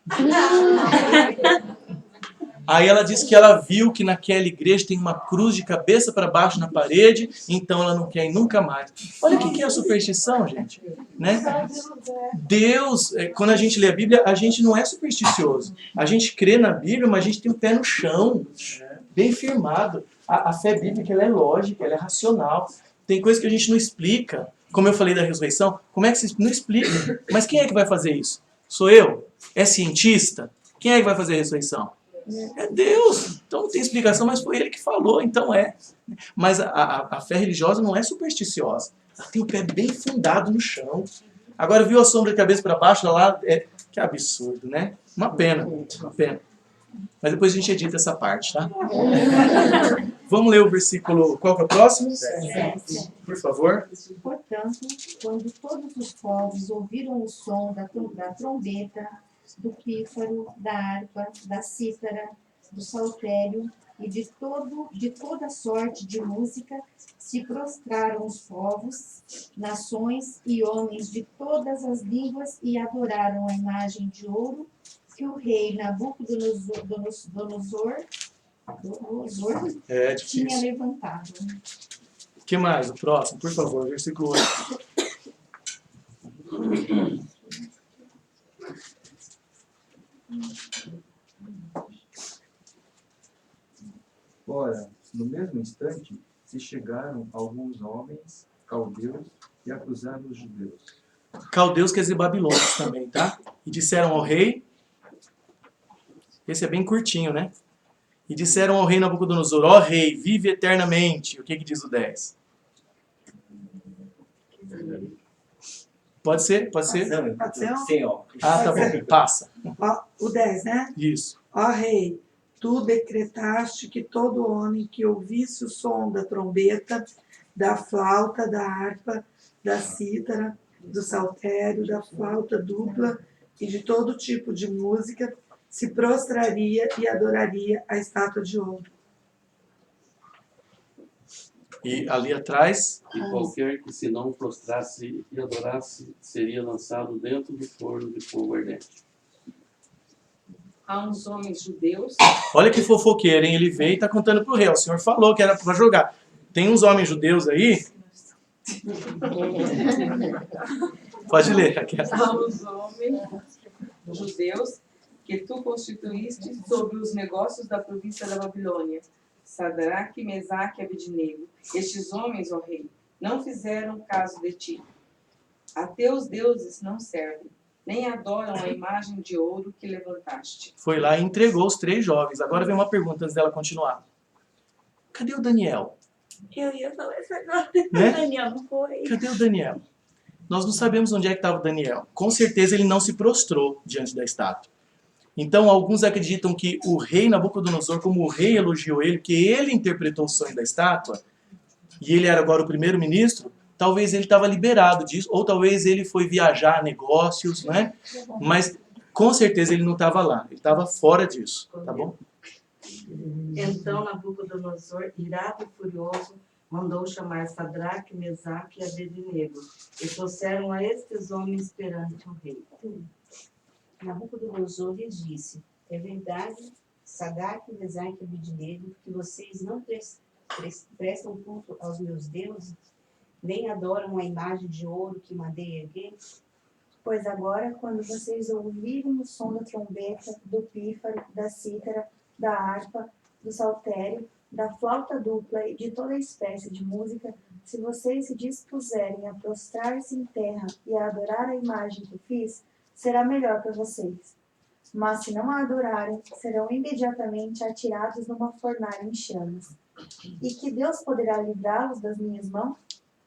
Aí ela disse que ela viu que naquela igreja tem uma cruz de cabeça para baixo na parede, então ela não quer ir nunca mais. Olha o que é a superstição, gente. Né? Deus, quando a gente lê a Bíblia, a gente não é supersticioso. A gente crê na Bíblia, mas a gente tem o pé no chão, bem firmado. A fé bíblica ela é lógica, ela é racional. Tem coisas que a gente não explica. Como eu falei da ressurreição, como é que você não explica? Mas quem é que vai fazer isso? Sou eu? É cientista? Quem é que vai fazer a ressurreição? É Deus. Então não tem explicação, mas foi Ele que falou, então é. Mas a fé religiosa não é supersticiosa. Ela tem o pé bem fundado no chão. Agora viu a sombra de cabeça para baixo lá? Que absurdo, né? Uma pena, uma pena. Mas depois a gente edita essa parte, tá? Vamos ler o versículo... Qual que é o próximo? 7. Por favor. Portanto, quando todos os povos ouviram o som da trombeta, do pífaro, da harpa, da cítara, do saltério e de toda sorte de música, se prostraram os povos, nações e homens de todas as línguas e adoraram a imagem de ouro que o rei Nabucodonosor tinha levantado. O que mais? O próximo, por favor, versículo 8. Ora, no mesmo instante, se chegaram alguns homens caldeus e acusaram os judeus. Caldeus quer dizer babilônios também, tá? E disseram ao rei... Esse é bem curtinho, né? E disseram ao rei Nabucodonosor, ó rei, vive eternamente. O que diz o 10? Pode ser? Pode ser? Pode ser? Sim, ó. Ah, tá bom. Passa. Ó, o 10, né? Isso. Ó rei, tu decretaste que todo homem que ouvisse o som da trombeta, da flauta, da harpa, da cítara, do saltério, da flauta dupla e de todo tipo de música, se prostraria e adoraria a estátua de ouro. E ali atrás... E qualquer que se não prostrasse e adorasse seria lançado dentro do forno de fogo ardente. Há uns homens judeus. Olha que fofoqueiro, hein? Ele veio e está contando para o rei. O senhor falou que era para jogar. Tem uns homens judeus aí... Pode ler. Há uns homens judeus que tu constituíste sobre os negócios da província da Babilônia, Sadraque, Mesaque e Abednego. Estes homens, ó rei, não fizeram caso de ti. A teus deuses não servem, nem adoram a imagem de ouro que levantaste. Foi lá e entregou os 3 jovens. Agora vem uma pergunta antes dela continuar. Cadê o Daniel? Eu ia falar isso agora. Né? Daniel não foi. Cadê o Daniel? Nós não sabemos onde é que estava o Daniel. Com certeza ele não se prostrou diante da estátua. Então, alguns acreditam que o rei Nabucodonosor, como o rei elogiou ele, que ele interpretou o sonho da estátua, e ele era agora o primeiro-ministro, talvez ele estava liberado disso, ou talvez ele foi viajar a negócios, né? Mas, com certeza, ele não estava lá. Ele estava fora disso, tá bom? Então Nabucodonosor, irado e furioso, mandou chamar Sadraque, Mesaque e Abednego, e trouxeram a estes homens perante o rei. Nabucodonosor lhes disse, é verdade, Sadraque, Mesaque e Abednego, que vocês não prestam culto aos meus deuses, nem adoram a imagem de ouro que mandei erguer? Pois agora, quando vocês ouvirem o som da trombeta, do pífaro, da cítara, da harpa, do saltério, da flauta dupla e de toda espécie de música, se vocês se dispuserem a prostrar-se em terra e a adorar a imagem que fiz, será melhor para vocês. Mas se não a adorarem, serão imediatamente atirados numa fornalha em chamas. E que Deus poderá livrá-los das minhas mãos?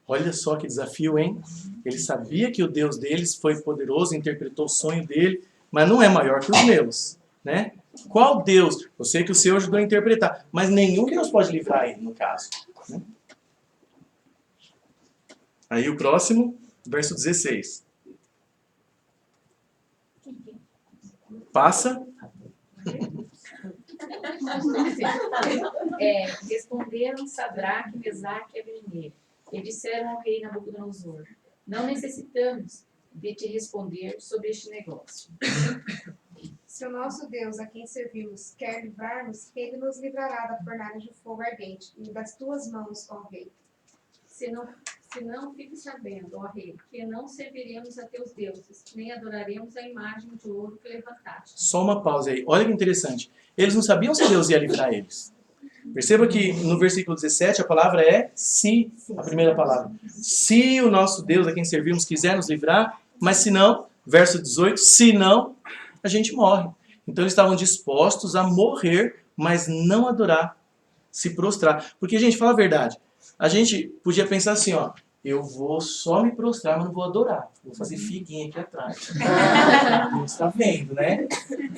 Olha só que desafio, hein? Ele sabia que o Deus deles foi poderoso, interpretou o sonho dele, mas não é maior que os meus, né? Qual Deus? Eu sei que o Senhor ajudou a interpretar, mas nenhum Deus pode livrar ele, no caso. Né? Aí o próximo, verso 16. Passa. Responderam Sadraque, Mesaque e Abednego, e disseram ao rei Nabucodonosor: não necessitamos de te responder sobre este negócio. Se o nosso Deus, a quem servimos, quer livrar-nos, ele nos livrará da fornalha de fogo ardente e das tuas mãos, ó rei. Se não fique sabendo, ó rei, que não serviremos a teus deuses, nem adoraremos a imagem de ouro que levantaste. Só uma pausa aí. Olha que interessante. Eles não sabiam se Deus ia livrar eles. Perceba que no versículo 17 a palavra é se, a primeira palavra. Se o nosso Deus, a quem servimos, quiser nos livrar, mas se não, verso 18, se não, a gente morre. Então eles estavam dispostos a morrer, mas não adorar, se prostrar. Porque, gente, fala a verdade. A gente podia pensar assim, ó, eu vou só me prostrar, mas não vou adorar. Vou fazer figuinha aqui atrás. Não está vendo, né?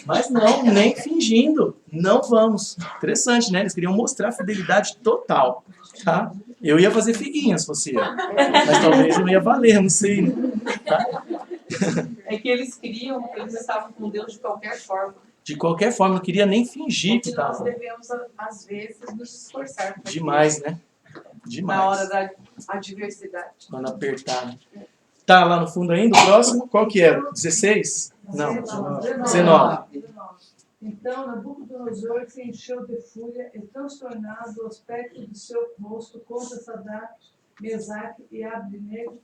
Mas não, nem fingindo. Não vamos. Interessante, né? Eles queriam mostrar a fidelidade total. Tá? Eu ia fazer figuinha se fosse eu. Mas talvez não ia valer, não sei. Né? Tá? É que eles estavam com Deus de qualquer forma. De qualquer forma, não queria nem fingir que estava. Nós devemos, às vezes, nos esforçar. Demais, né? Demais. Na hora da adversidade. Quando apertar. Né? Tá lá no fundo ainda, o próximo? Qual que era? 16? Não. 19. Então Nabucodonosor se encheu de fúria e, transtornado o aspecto de seu rosto contra Sadraque, Mesaque e Abednego,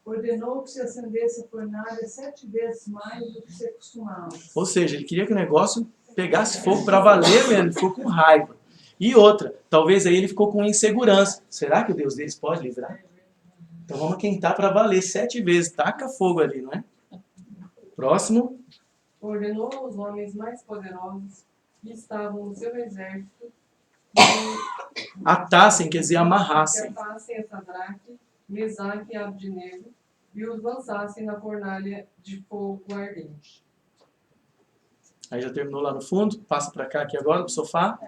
ordenou que se acendesse a fornalha 7 vezes mais do que se costumava. Ou seja, ele queria que o negócio pegasse fogo para valer mesmo, ele ficou com raiva. E outra, talvez aí ele ficou com insegurança. Será que o Deus deles pode livrar? Então vamos quentar para valer 7 vezes. Taca fogo ali, não é? Próximo. Ordenou aos homens mais poderosos que estavam no seu exército Atassem, quer dizer, que amarrassem. atassem a Sadraque, Mesaque e Abednego e os lançassem na fornalha de fogo ardente. Aí já terminou lá no fundo. Passa para cá aqui agora, pro sofá.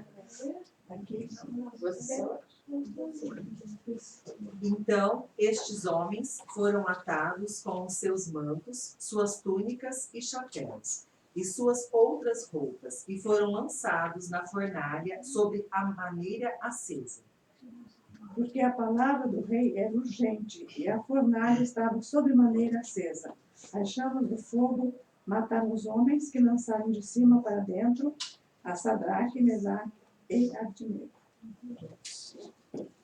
Então estes homens foram atados com os seus mantos, suas túnicas e chapéus, e suas outras roupas, e foram lançados na fornalha sobre a maneira acesa. Porque a palavra do rei era urgente, e a fornalha estava sobremaneira acesa. As chamas do fogo mataram os homens que lançaram de cima para dentro a Sadraque, Mesaque e Abednego.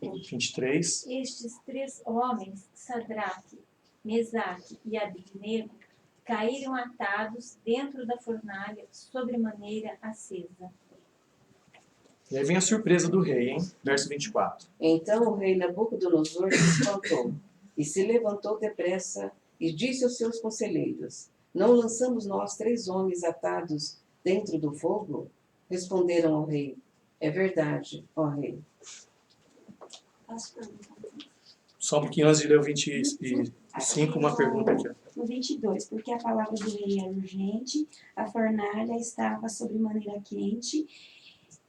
23. Estes 3 homens, Sadraque, Mesaque e Abednego, caíram atados dentro da fornalha sobremaneira acesa. E aí vem a surpresa do rei, hein? Verso 24. Então o rei Nabucodonosor se espantou e se levantou depressa e disse aos seus conselheiros: não lançamos nós 3 homens atados dentro do fogo? Responderam ao rei: é verdade, ó rei. Só um pouquinho antes de ler o 25, uma pergunta aqui. No 22, porque a palavra do rei era urgente, a fornalha estava sobremaneira quente,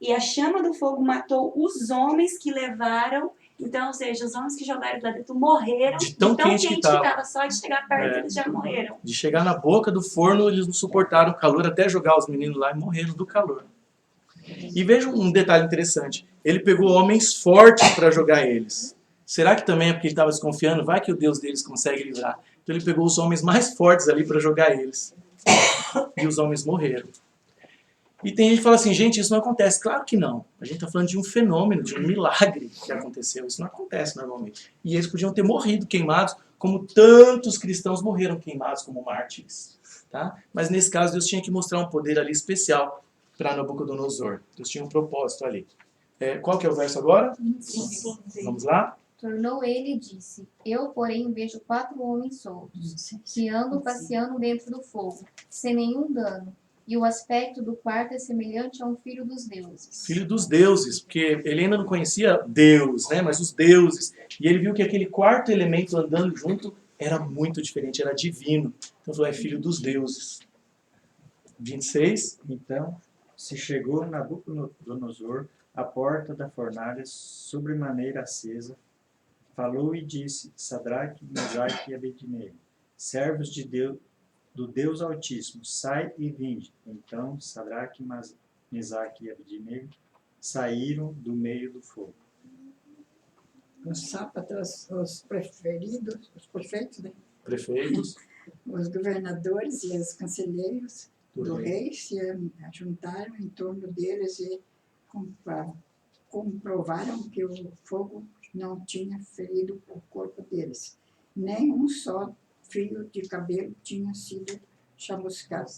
e a chama do fogo matou os homens que levaram. Então, ou seja, os homens que jogaram lá dentro morreram. De tão quente que estava. Só de chegar perto, eles já morreram. De chegar na boca do forno, eles não suportaram o calor, até jogar os meninos lá e morreram do calor. E vejam um detalhe interessante. Ele pegou homens fortes para jogar eles. Será que também é porque ele estava desconfiando? Vai que o Deus deles consegue livrar. Então ele pegou os homens mais fortes ali para jogar eles. E os homens morreram. E tem gente que fala assim, gente, isso não acontece. Claro que não. A gente está falando de um fenômeno, de um milagre que aconteceu. Isso não acontece normalmente. E eles podiam ter morrido queimados, como tantos cristãos morreram queimados como mártires. Tá? Mas nesse caso Deus tinha que mostrar um poder ali especial para Nabucodonosor. Deus tinha um propósito ali. Qual que é o verso agora? 25. Vamos lá? Tornou ele e disse: Eu, porém, vejo 4 homens soltos, que andam passeando dentro do fogo, sem nenhum dano. E o aspecto do quarto é semelhante a um filho dos deuses. Filho dos deuses, porque ele ainda não conhecia Deus, né? Mas os deuses. E ele viu que aquele quarto elemento andando junto era muito diferente, era divino. Então falou, é filho dos deuses. 26. Então se chegou Nabucodonosor à porta da fornalha sobremaneira acesa, falou e disse: Sadraque, Mesaque e Abednego, servos de Deus, do Deus Altíssimo, sai e vinde. Então Sadraque, Mesaque e Abednego saíram do meio do fogo. Os sábados, os preferidos, os prefeitos, né? Prefeitos. Os governadores e os conselheiros do rei rei se juntaram em torno deles e comprovaram que o fogo não tinha ferido o corpo deles. Nem um só fio de cabelo tinha sido chamuscado.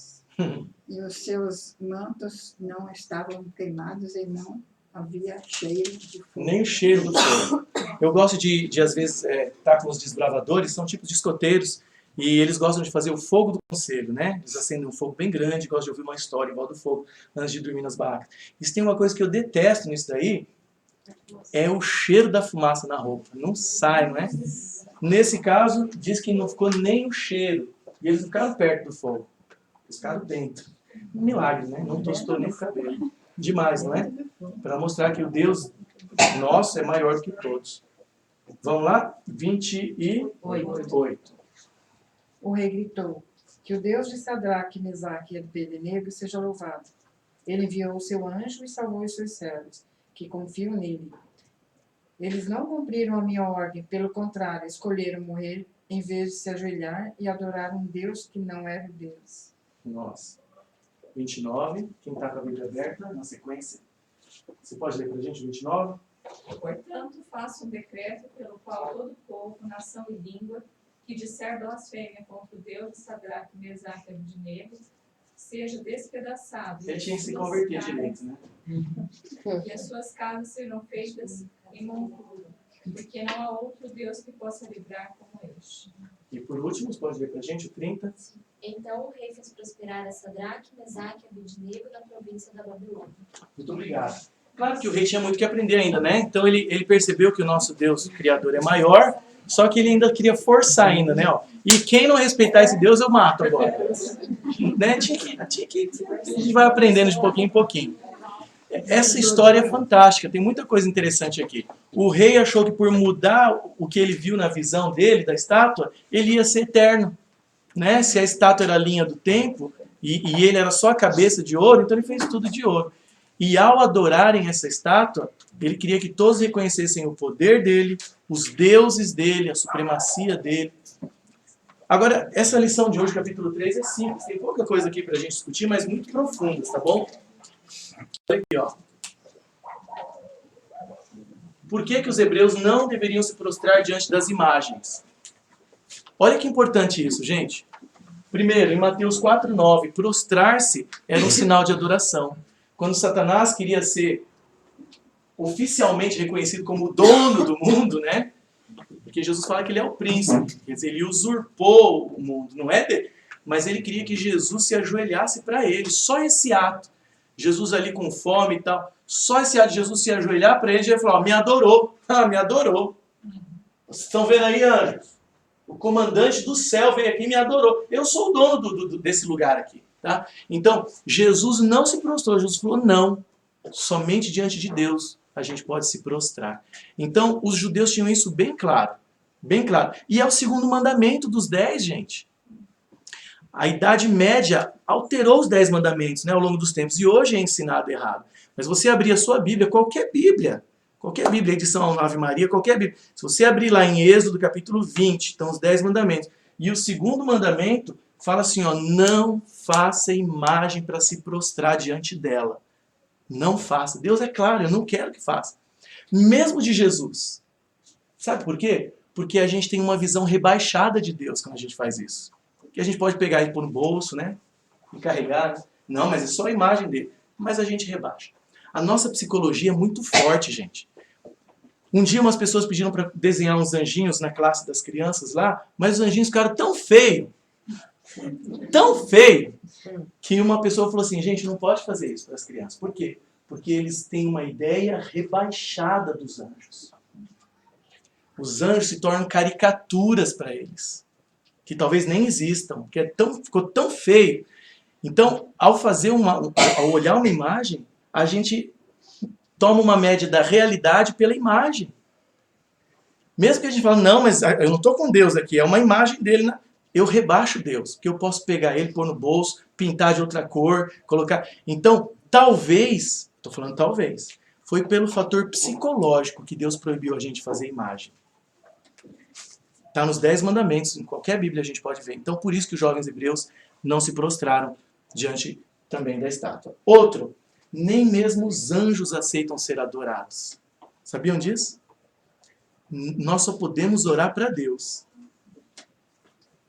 E os seus mantos não estavam queimados e não havia cheiro de fogo. Nem o cheiro do fogo. Eu gosto de às vezes, estar com os desbravadores, são tipos de escoteiros, e eles gostam de fazer o fogo do conselho, né? Eles acendem um fogo bem grande, gostam de ouvir uma história igual do fogo, antes de dormir nas barracas. E se tem uma coisa que eu detesto nisso daí, é o cheiro da fumaça na roupa. Não sai, não é? Nesse caso, diz que não ficou nem o cheiro. E eles não ficaram perto do fogo. Eles ficaram dentro. Um milagre, né? Não tostou nem o cabelo. Demais, não é? Para mostrar que o Deus nosso é maior do que todos. Vamos lá? 28. O rei gritou: Que o Deus de Sadraque, Mesaque e Abednego seja louvado. Ele enviou o seu anjo e salvou os seus servos, que confiam nele. Eles não cumpriram a minha ordem, pelo contrário, escolheram morrer em vez de se ajoelhar e adorar um Deus que não era Deus. Nossa. 29. Quem está com a Bíblia aberta, na sequência. Você pode ler para a gente 29? Portanto, faço um decreto pelo qual todo povo, nação e língua que disser blasfêmia contra o Deus de Sadraque, Mesaque e Abednego seja despedaçado. Ele tinha que se converter direito, né? E as suas casas serão feitas em monturo, porque não há outro Deus que possa livrar como este. E por último, você pode ler para a gente o 30. Então o rei fez prosperar a Sadraque, Mesaque e Abednego na província da Babilônia. Muito obrigado. Claro que o rei tinha muito que aprender ainda, né? Então ele percebeu que o nosso Deus, o Criador, é maior, só que ele ainda queria forçar ainda, né? Ó, e quem não respeitar esse Deus, eu mato agora. Né? A gente vai aprendendo de pouquinho em pouquinho. Essa história é fantástica, tem muita coisa interessante aqui. O rei achou que por mudar o que ele viu na visão dele, da estátua, ele ia ser eterno. Né? Se a estátua era a linha do tempo, e ele era só a cabeça de ouro, então ele fez tudo de ouro. E ao adorarem essa estátua, ele queria que todos reconhecessem o poder dele, os deuses dele, a supremacia dele. Agora, essa lição de hoje, capítulo 3, é simples. Tem pouca coisa aqui para a gente discutir, mas muito profunda, tá bom? Olha aqui, ó. Por que os hebreus não deveriam se prostrar diante das imagens? Olha que importante isso, gente. Primeiro, em Mateus 4:9, prostrar-se era um sinal de adoração. Quando Satanás queria ser oficialmente reconhecido como o dono do mundo, né? Porque Jesus fala que ele é o príncipe, quer dizer, ele usurpou o mundo, não é dele, mas ele queria que Jesus se ajoelhasse para ele. Só esse ato, Jesus ali com fome e tal, só esse ato de Jesus se ajoelhar para ele, ele ia falar: me adorou, me adorou. Vocês estão vendo aí, anjos? O comandante do céu veio aqui e me adorou. Eu sou o dono desse lugar aqui. Tá? Então, Jesus não se prostrou. Jesus falou: não, somente diante de Deus a gente pode se prostrar. Então, os judeus tinham isso bem claro. Bem claro. E é o segundo mandamento dos 10, gente. A Idade Média alterou os 10 mandamentos, né, ao longo dos tempos. E hoje é ensinado errado. Mas você abrir a sua Bíblia, qualquer Bíblia, edição Ave Maria, qualquer Bíblia. Se você abrir lá em Êxodo, capítulo 20, estão os 10 mandamentos. E o segundo mandamento fala assim, ó: não faça imagem para se prostrar diante dela. Não faça. Deus é claro, eu não quero que faça. Mesmo de Jesus. Sabe por quê? Porque a gente tem uma visão rebaixada de Deus quando a gente faz isso. Que a gente pode pegar e pôr no bolso, né? E carregar. Não, mas é só a imagem dele. mas a gente rebaixa. A nossa psicologia é muito forte, gente. Um dia umas pessoas pediram para desenhar uns anjinhos na classe das crianças lá, mas os anjinhos ficaram tão feio, que uma pessoa falou assim, gente, não pode fazer isso para as crianças. Por quê? Porque eles têm uma ideia rebaixada dos anjos. Os anjos se tornam caricaturas para eles, que talvez nem existam, que ficou tão feio. Então, ao olhar uma imagem, a gente toma uma média da realidade pela imagem. Mesmo que a gente fale, não, mas eu não estou com Deus aqui, é uma imagem dele. Eu rebaixo Deus, porque eu posso pegar ele, pôr no bolso, pintar de outra cor, colocar... Então, talvez, estou falando talvez, foi pelo fator psicológico que Deus proibiu a gente fazer imagem. Está nos 10 mandamentos, em qualquer Bíblia a gente pode ver. Então, por isso que os jovens hebreus não se prostraram diante também da estátua. Outro, nem mesmo os anjos aceitam ser adorados. Sabiam disso? Nós só podemos orar para Deus.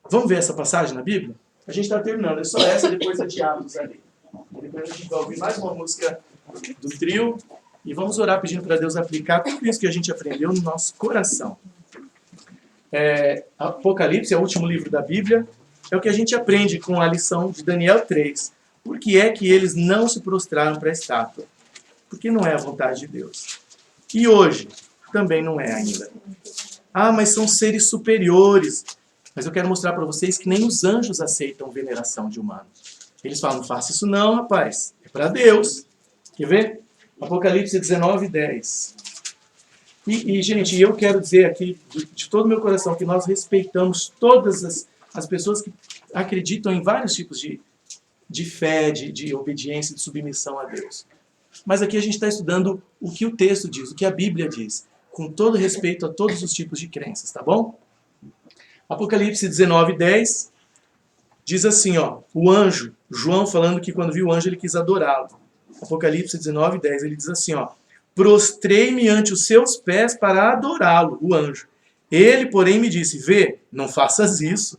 Vamos ver essa passagem na Bíblia? A gente está terminando, é só essa, depois a de Atos ali. Depois a gente vai ouvir mais uma música do trio e vamos orar pedindo para Deus aplicar tudo isso que a gente aprendeu no nosso coração. Apocalipse é o último livro da Bíblia, é o que a gente aprende com a lição de Daniel 3. Por que é que eles não se prostraram para a estátua? Porque não é a vontade de Deus. E hoje também não é ainda. Ah, mas são seres superiores. Mas eu quero mostrar para vocês que nem os anjos aceitam veneração de humanos. Eles falam, não faça isso não, rapaz. É para Deus. Quer ver? Apocalipse 19, 10. E, gente, eu quero dizer aqui, de todo o meu coração, que nós respeitamos todas as pessoas que acreditam em vários tipos de fé, de obediência, de submissão a Deus. Mas aqui a gente está estudando o que o texto diz, o que a Bíblia diz, com todo respeito a todos os tipos de crenças, tá bom? Apocalipse 19, 10 diz assim, ó, o anjo, João falando que quando viu o anjo ele quis adorá-lo. Apocalipse 19, 10, ele diz assim, ó, prostrei-me ante os seus pés para adorá-lo, o anjo. Ele, porém, me disse, vê, não faças isso,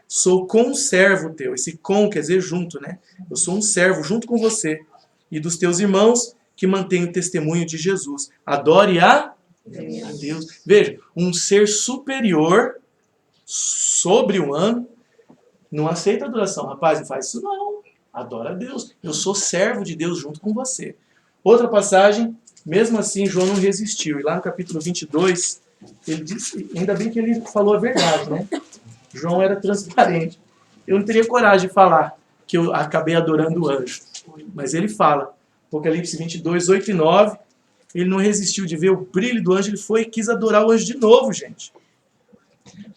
sou conservo teu. Esse com quer dizer junto, né? Eu sou um servo junto com você e dos teus irmãos que mantêm o testemunho de Jesus. Adore a Deus. Veja, um ser superior, sobre-humano, não aceita adoração. Rapaz, não faz isso não. Adora a Deus. Eu sou servo de Deus junto com você. Outra passagem, mesmo assim, João não resistiu. E lá no capítulo 22, ele disse, ainda bem que ele falou a verdade, né? João era transparente. Eu não teria coragem de falar que eu acabei adorando o anjo. Mas ele fala, Apocalipse 22, 8 e 9, ele não resistiu de ver o brilho do anjo, ele foi e quis adorar o anjo de novo, gente.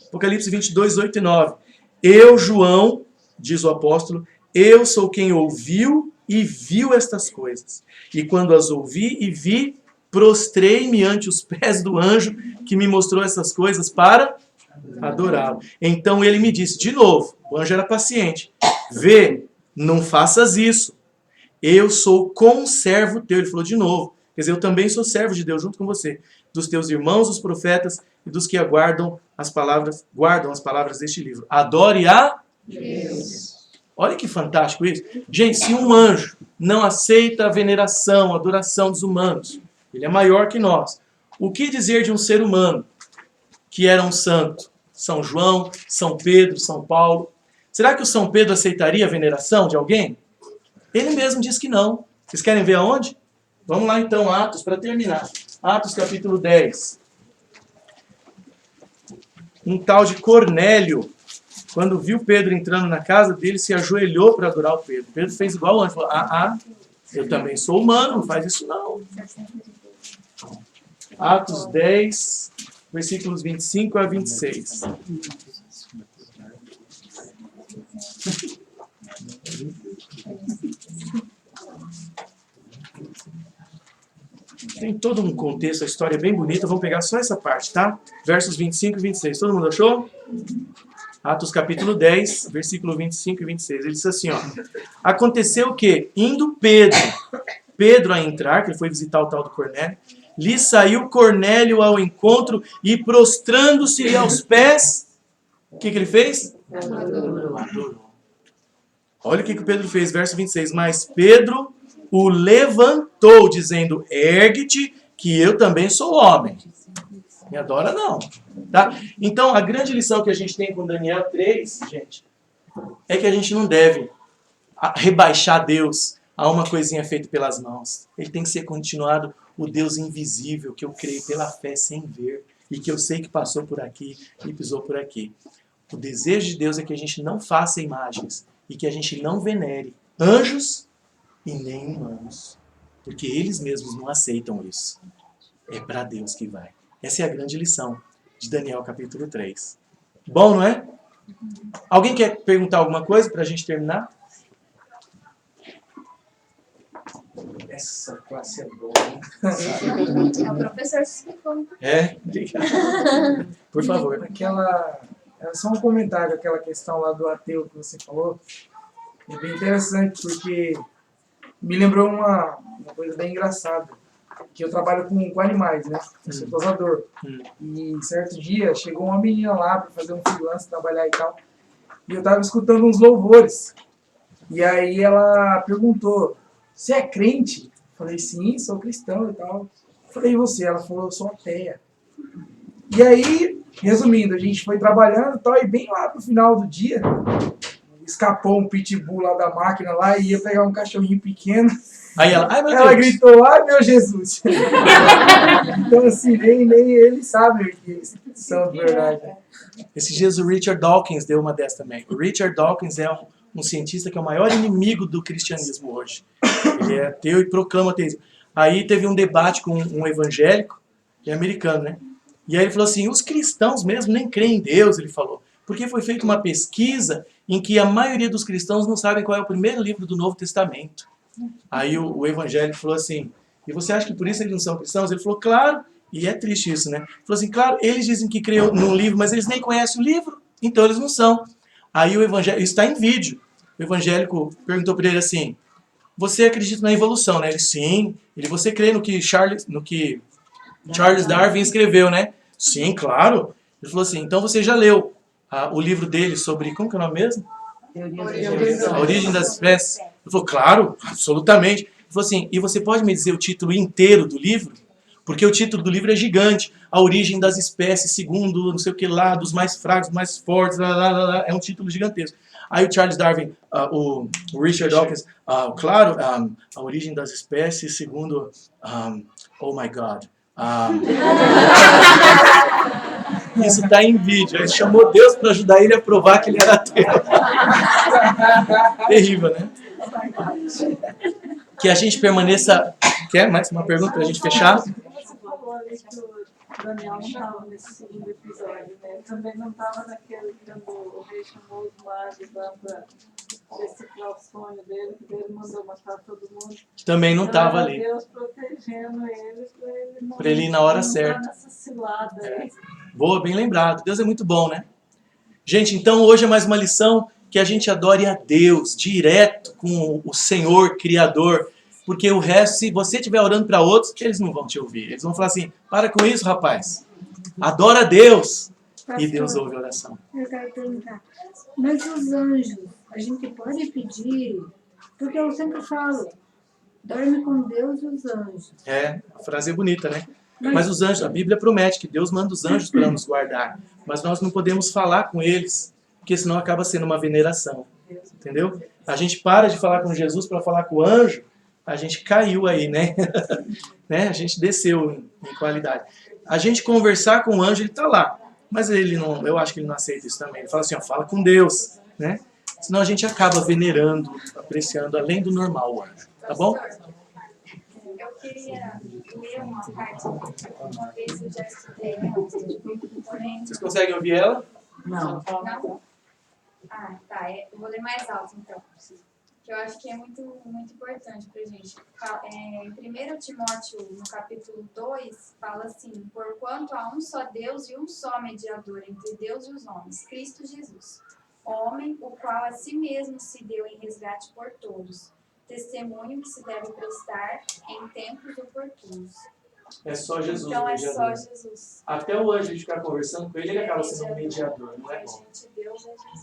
Apocalipse 22, 8 e 9. Eu, João, diz o apóstolo, eu sou quem ouviu e viu estas coisas. E quando as ouvi e vi, prostrei-me ante os pés do anjo que me mostrou essas coisas para adorá-lo. Então ele me disse, de novo, o anjo era paciente, vê, não faças isso. Eu sou conservo teu. Ele falou de novo. Quer dizer, eu também sou servo de Deus junto com você. Dos teus irmãos, os profetas e dos que guardam as palavras deste livro. Adore a Deus. Olha que fantástico isso. Gente, se um anjo não aceita a veneração, a adoração dos humanos, ele é maior que nós. O que dizer de um ser humano que era um santo? São João, São Pedro, São Paulo. Será que o São Pedro aceitaria a veneração de alguém? Ele mesmo diz que não. Vocês querem ver aonde? Vamos lá então, Atos, para terminar. Atos capítulo 10. Um tal de Cornélio, quando viu Pedro entrando na casa dele, se ajoelhou para adorar o Pedro. Pedro fez igual o anjo, falou, eu também sou humano, não faz isso não. Atos 10, versículos 25 a 26. Tem todo um contexto, a história é bem bonita. Vamos pegar só essa parte, tá? Versos 25 e 26. Todo mundo achou? Atos capítulo 10, versículo 25 e 26. Ele diz assim, ó. Aconteceu que, indo Pedro a entrar, que ele foi visitar o tal do Cornélio, lhe saiu Cornélio ao encontro e prostrando-se aos pés, o que ele fez? Adorou. Olha o que Pedro fez, verso 26. Mas Pedro o levantou, dizendo, ergue-te, que eu também sou homem. Me adora não. Tá? Então, a grande lição que a gente tem com Daniel 3, gente, é que a gente não deve rebaixar Deus a uma coisinha feita pelas mãos. Ele tem que ser continuado o Deus invisível, que eu creio pela fé sem ver, e que eu sei que passou por aqui e pisou por aqui. O desejo de Deus é que a gente não faça imagens e que a gente não venere anjos e nem humanos, porque eles mesmos não aceitam isso. É para Deus que vai. Essa é a grande lição de Daniel capítulo 3. Bom, não é? Alguém quer perguntar alguma coisa para a gente terminar? Essa classe é boa, hein? É o professor explicou. É? Obrigado. Por favor. Só um comentário, aquela questão lá do ateu que você falou. É bem interessante, porque me lembrou uma coisa bem engraçada. Que eu trabalho com animais, né? Eu sou tosador. E certo dia chegou uma menina lá para fazer um freelance, trabalhar e tal. E eu tava escutando uns louvores. E aí ela perguntou, você é crente? Eu falei, sim, sou cristão e tal. Eu falei, e você? Ela falou, eu sou ateia. E aí, resumindo, a gente foi trabalhando e tal, e bem lá pro final do dia, escapou um pitbull lá da máquina lá e ia pegar um cachorrinho pequeno. Aí ela, ai meu Ela Deus. gritou, ai meu Jesus. Então assim, nem ele sabe que são de verdade. Esses dias o Richard Dawkins deu uma dessa também. O Richard Dawkins é um cientista que é o maior inimigo do cristianismo hoje. Ele é ateu e proclama ateísmo. Aí teve um debate com um evangélico, que é americano, né? E aí ele falou assim, os cristãos mesmo nem creem em Deus, ele falou. Porque foi feita uma pesquisa em que a maioria dos cristãos não sabem qual é o primeiro livro do Novo Testamento. Aí o evangélico falou assim, e você acha que por isso eles não são cristãos? Ele falou, claro, e é triste isso, né? Ele falou assim, claro, eles dizem que creem no livro, mas eles nem conhecem o livro, então eles não são. Aí o evangélico, isso está em vídeo, o evangélico perguntou para ele assim, você acredita na evolução, né? Ele, sim. Ele, você crê no que Charles Darwin escreveu, né? Sim, claro. Ele falou assim, então você já leu o livro dele sobre, como que é o nome mesmo? A origem das espécies. Ele falou, claro, absolutamente. Ele falou assim, e você pode me dizer o título inteiro do livro? Porque o título do livro é gigante. A origem das espécies, segundo não sei o que lá, dos mais fracos, mais fortes, é um título gigantesco. Aí o Charles Darwin, o Richard Dawkins, claro, a origem das espécies, segundo, oh my God. Isso está em vídeo. Ele chamou Deus para ajudar ele a provar que ele era ateu. Terrível, né? Que a gente permaneça... Quer mais uma pergunta para a gente fechar? Você falou ali que o Daniel não estava nesse segundo episódio, né? Também não estava naquele quando o rei chamou os magos lá para decifrar o sonho dele, que ele mandou matar todo mundo. Também não estava ali. Deus protegendo ele para ele ir na hora não certa. nessa cilada aí. Boa, bem lembrado. Deus é muito bom, né? Gente, então hoje é mais uma lição que a gente adore a Deus, direto com o Senhor, Criador. Porque o resto, se você estiver orando para outros, eles não vão te ouvir. Eles vão falar assim, para com isso, rapaz. Adora a Deus. E Deus ouve a oração. Eu quero perguntar, mas os anjos, a gente pode pedir, porque eu sempre falo, dorme com Deus e os anjos. É, a frase é bonita, né? Mas os anjos, a Bíblia promete que Deus manda os anjos para nos guardar. Mas nós não podemos falar com eles, porque senão acaba sendo uma veneração. Entendeu? A gente para de falar com Jesus para falar com o anjo, a gente caiu aí, né? Né? A gente desceu em qualidade. A gente conversar com o anjo, ele está lá. Mas ele não, eu acho que ele não aceita isso também. Ele fala assim, ó, fala com Deus, né? Senão a gente acaba venerando, apreciando, além do normal o anjo. Tá bom? Eu queria ler uma parte, uma vez eu já estudei, porém... Vocês conseguem ouvir ela? Não? Ah, tá. Eu vou ler mais alto, então. Que eu acho que é muito, muito importante pra gente. Em 1 Timóteo, no capítulo 2, fala assim, porquanto há um só Deus e um só mediador entre Deus e os homens, Cristo Jesus, homem, o qual a si mesmo se deu em resgate por todos, testemunho que se deve prestar em tempos oportunos. É só Jesus. Então o é mediador. só Jesus. Até o anjo, a gente ficar conversando com ele, ele acaba sendo um mediador, não é bom?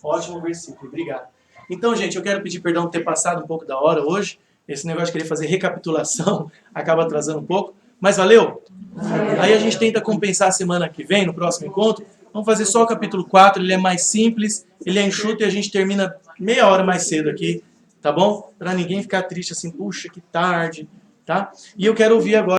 Ótimo versículo, obrigado. Então, gente, eu quero pedir perdão por ter passado um pouco da hora hoje. Esse negócio de querer fazer recapitulação acaba atrasando um pouco. Mas valeu? Aí a gente tenta compensar a semana que vem, no próximo encontro. Vamos fazer só o capítulo 4, ele é mais simples, ele é enxuto e a gente termina meia hora mais cedo aqui, tá bom? Para ninguém ficar triste assim, puxa, que tarde, tá? E eu quero ouvir agora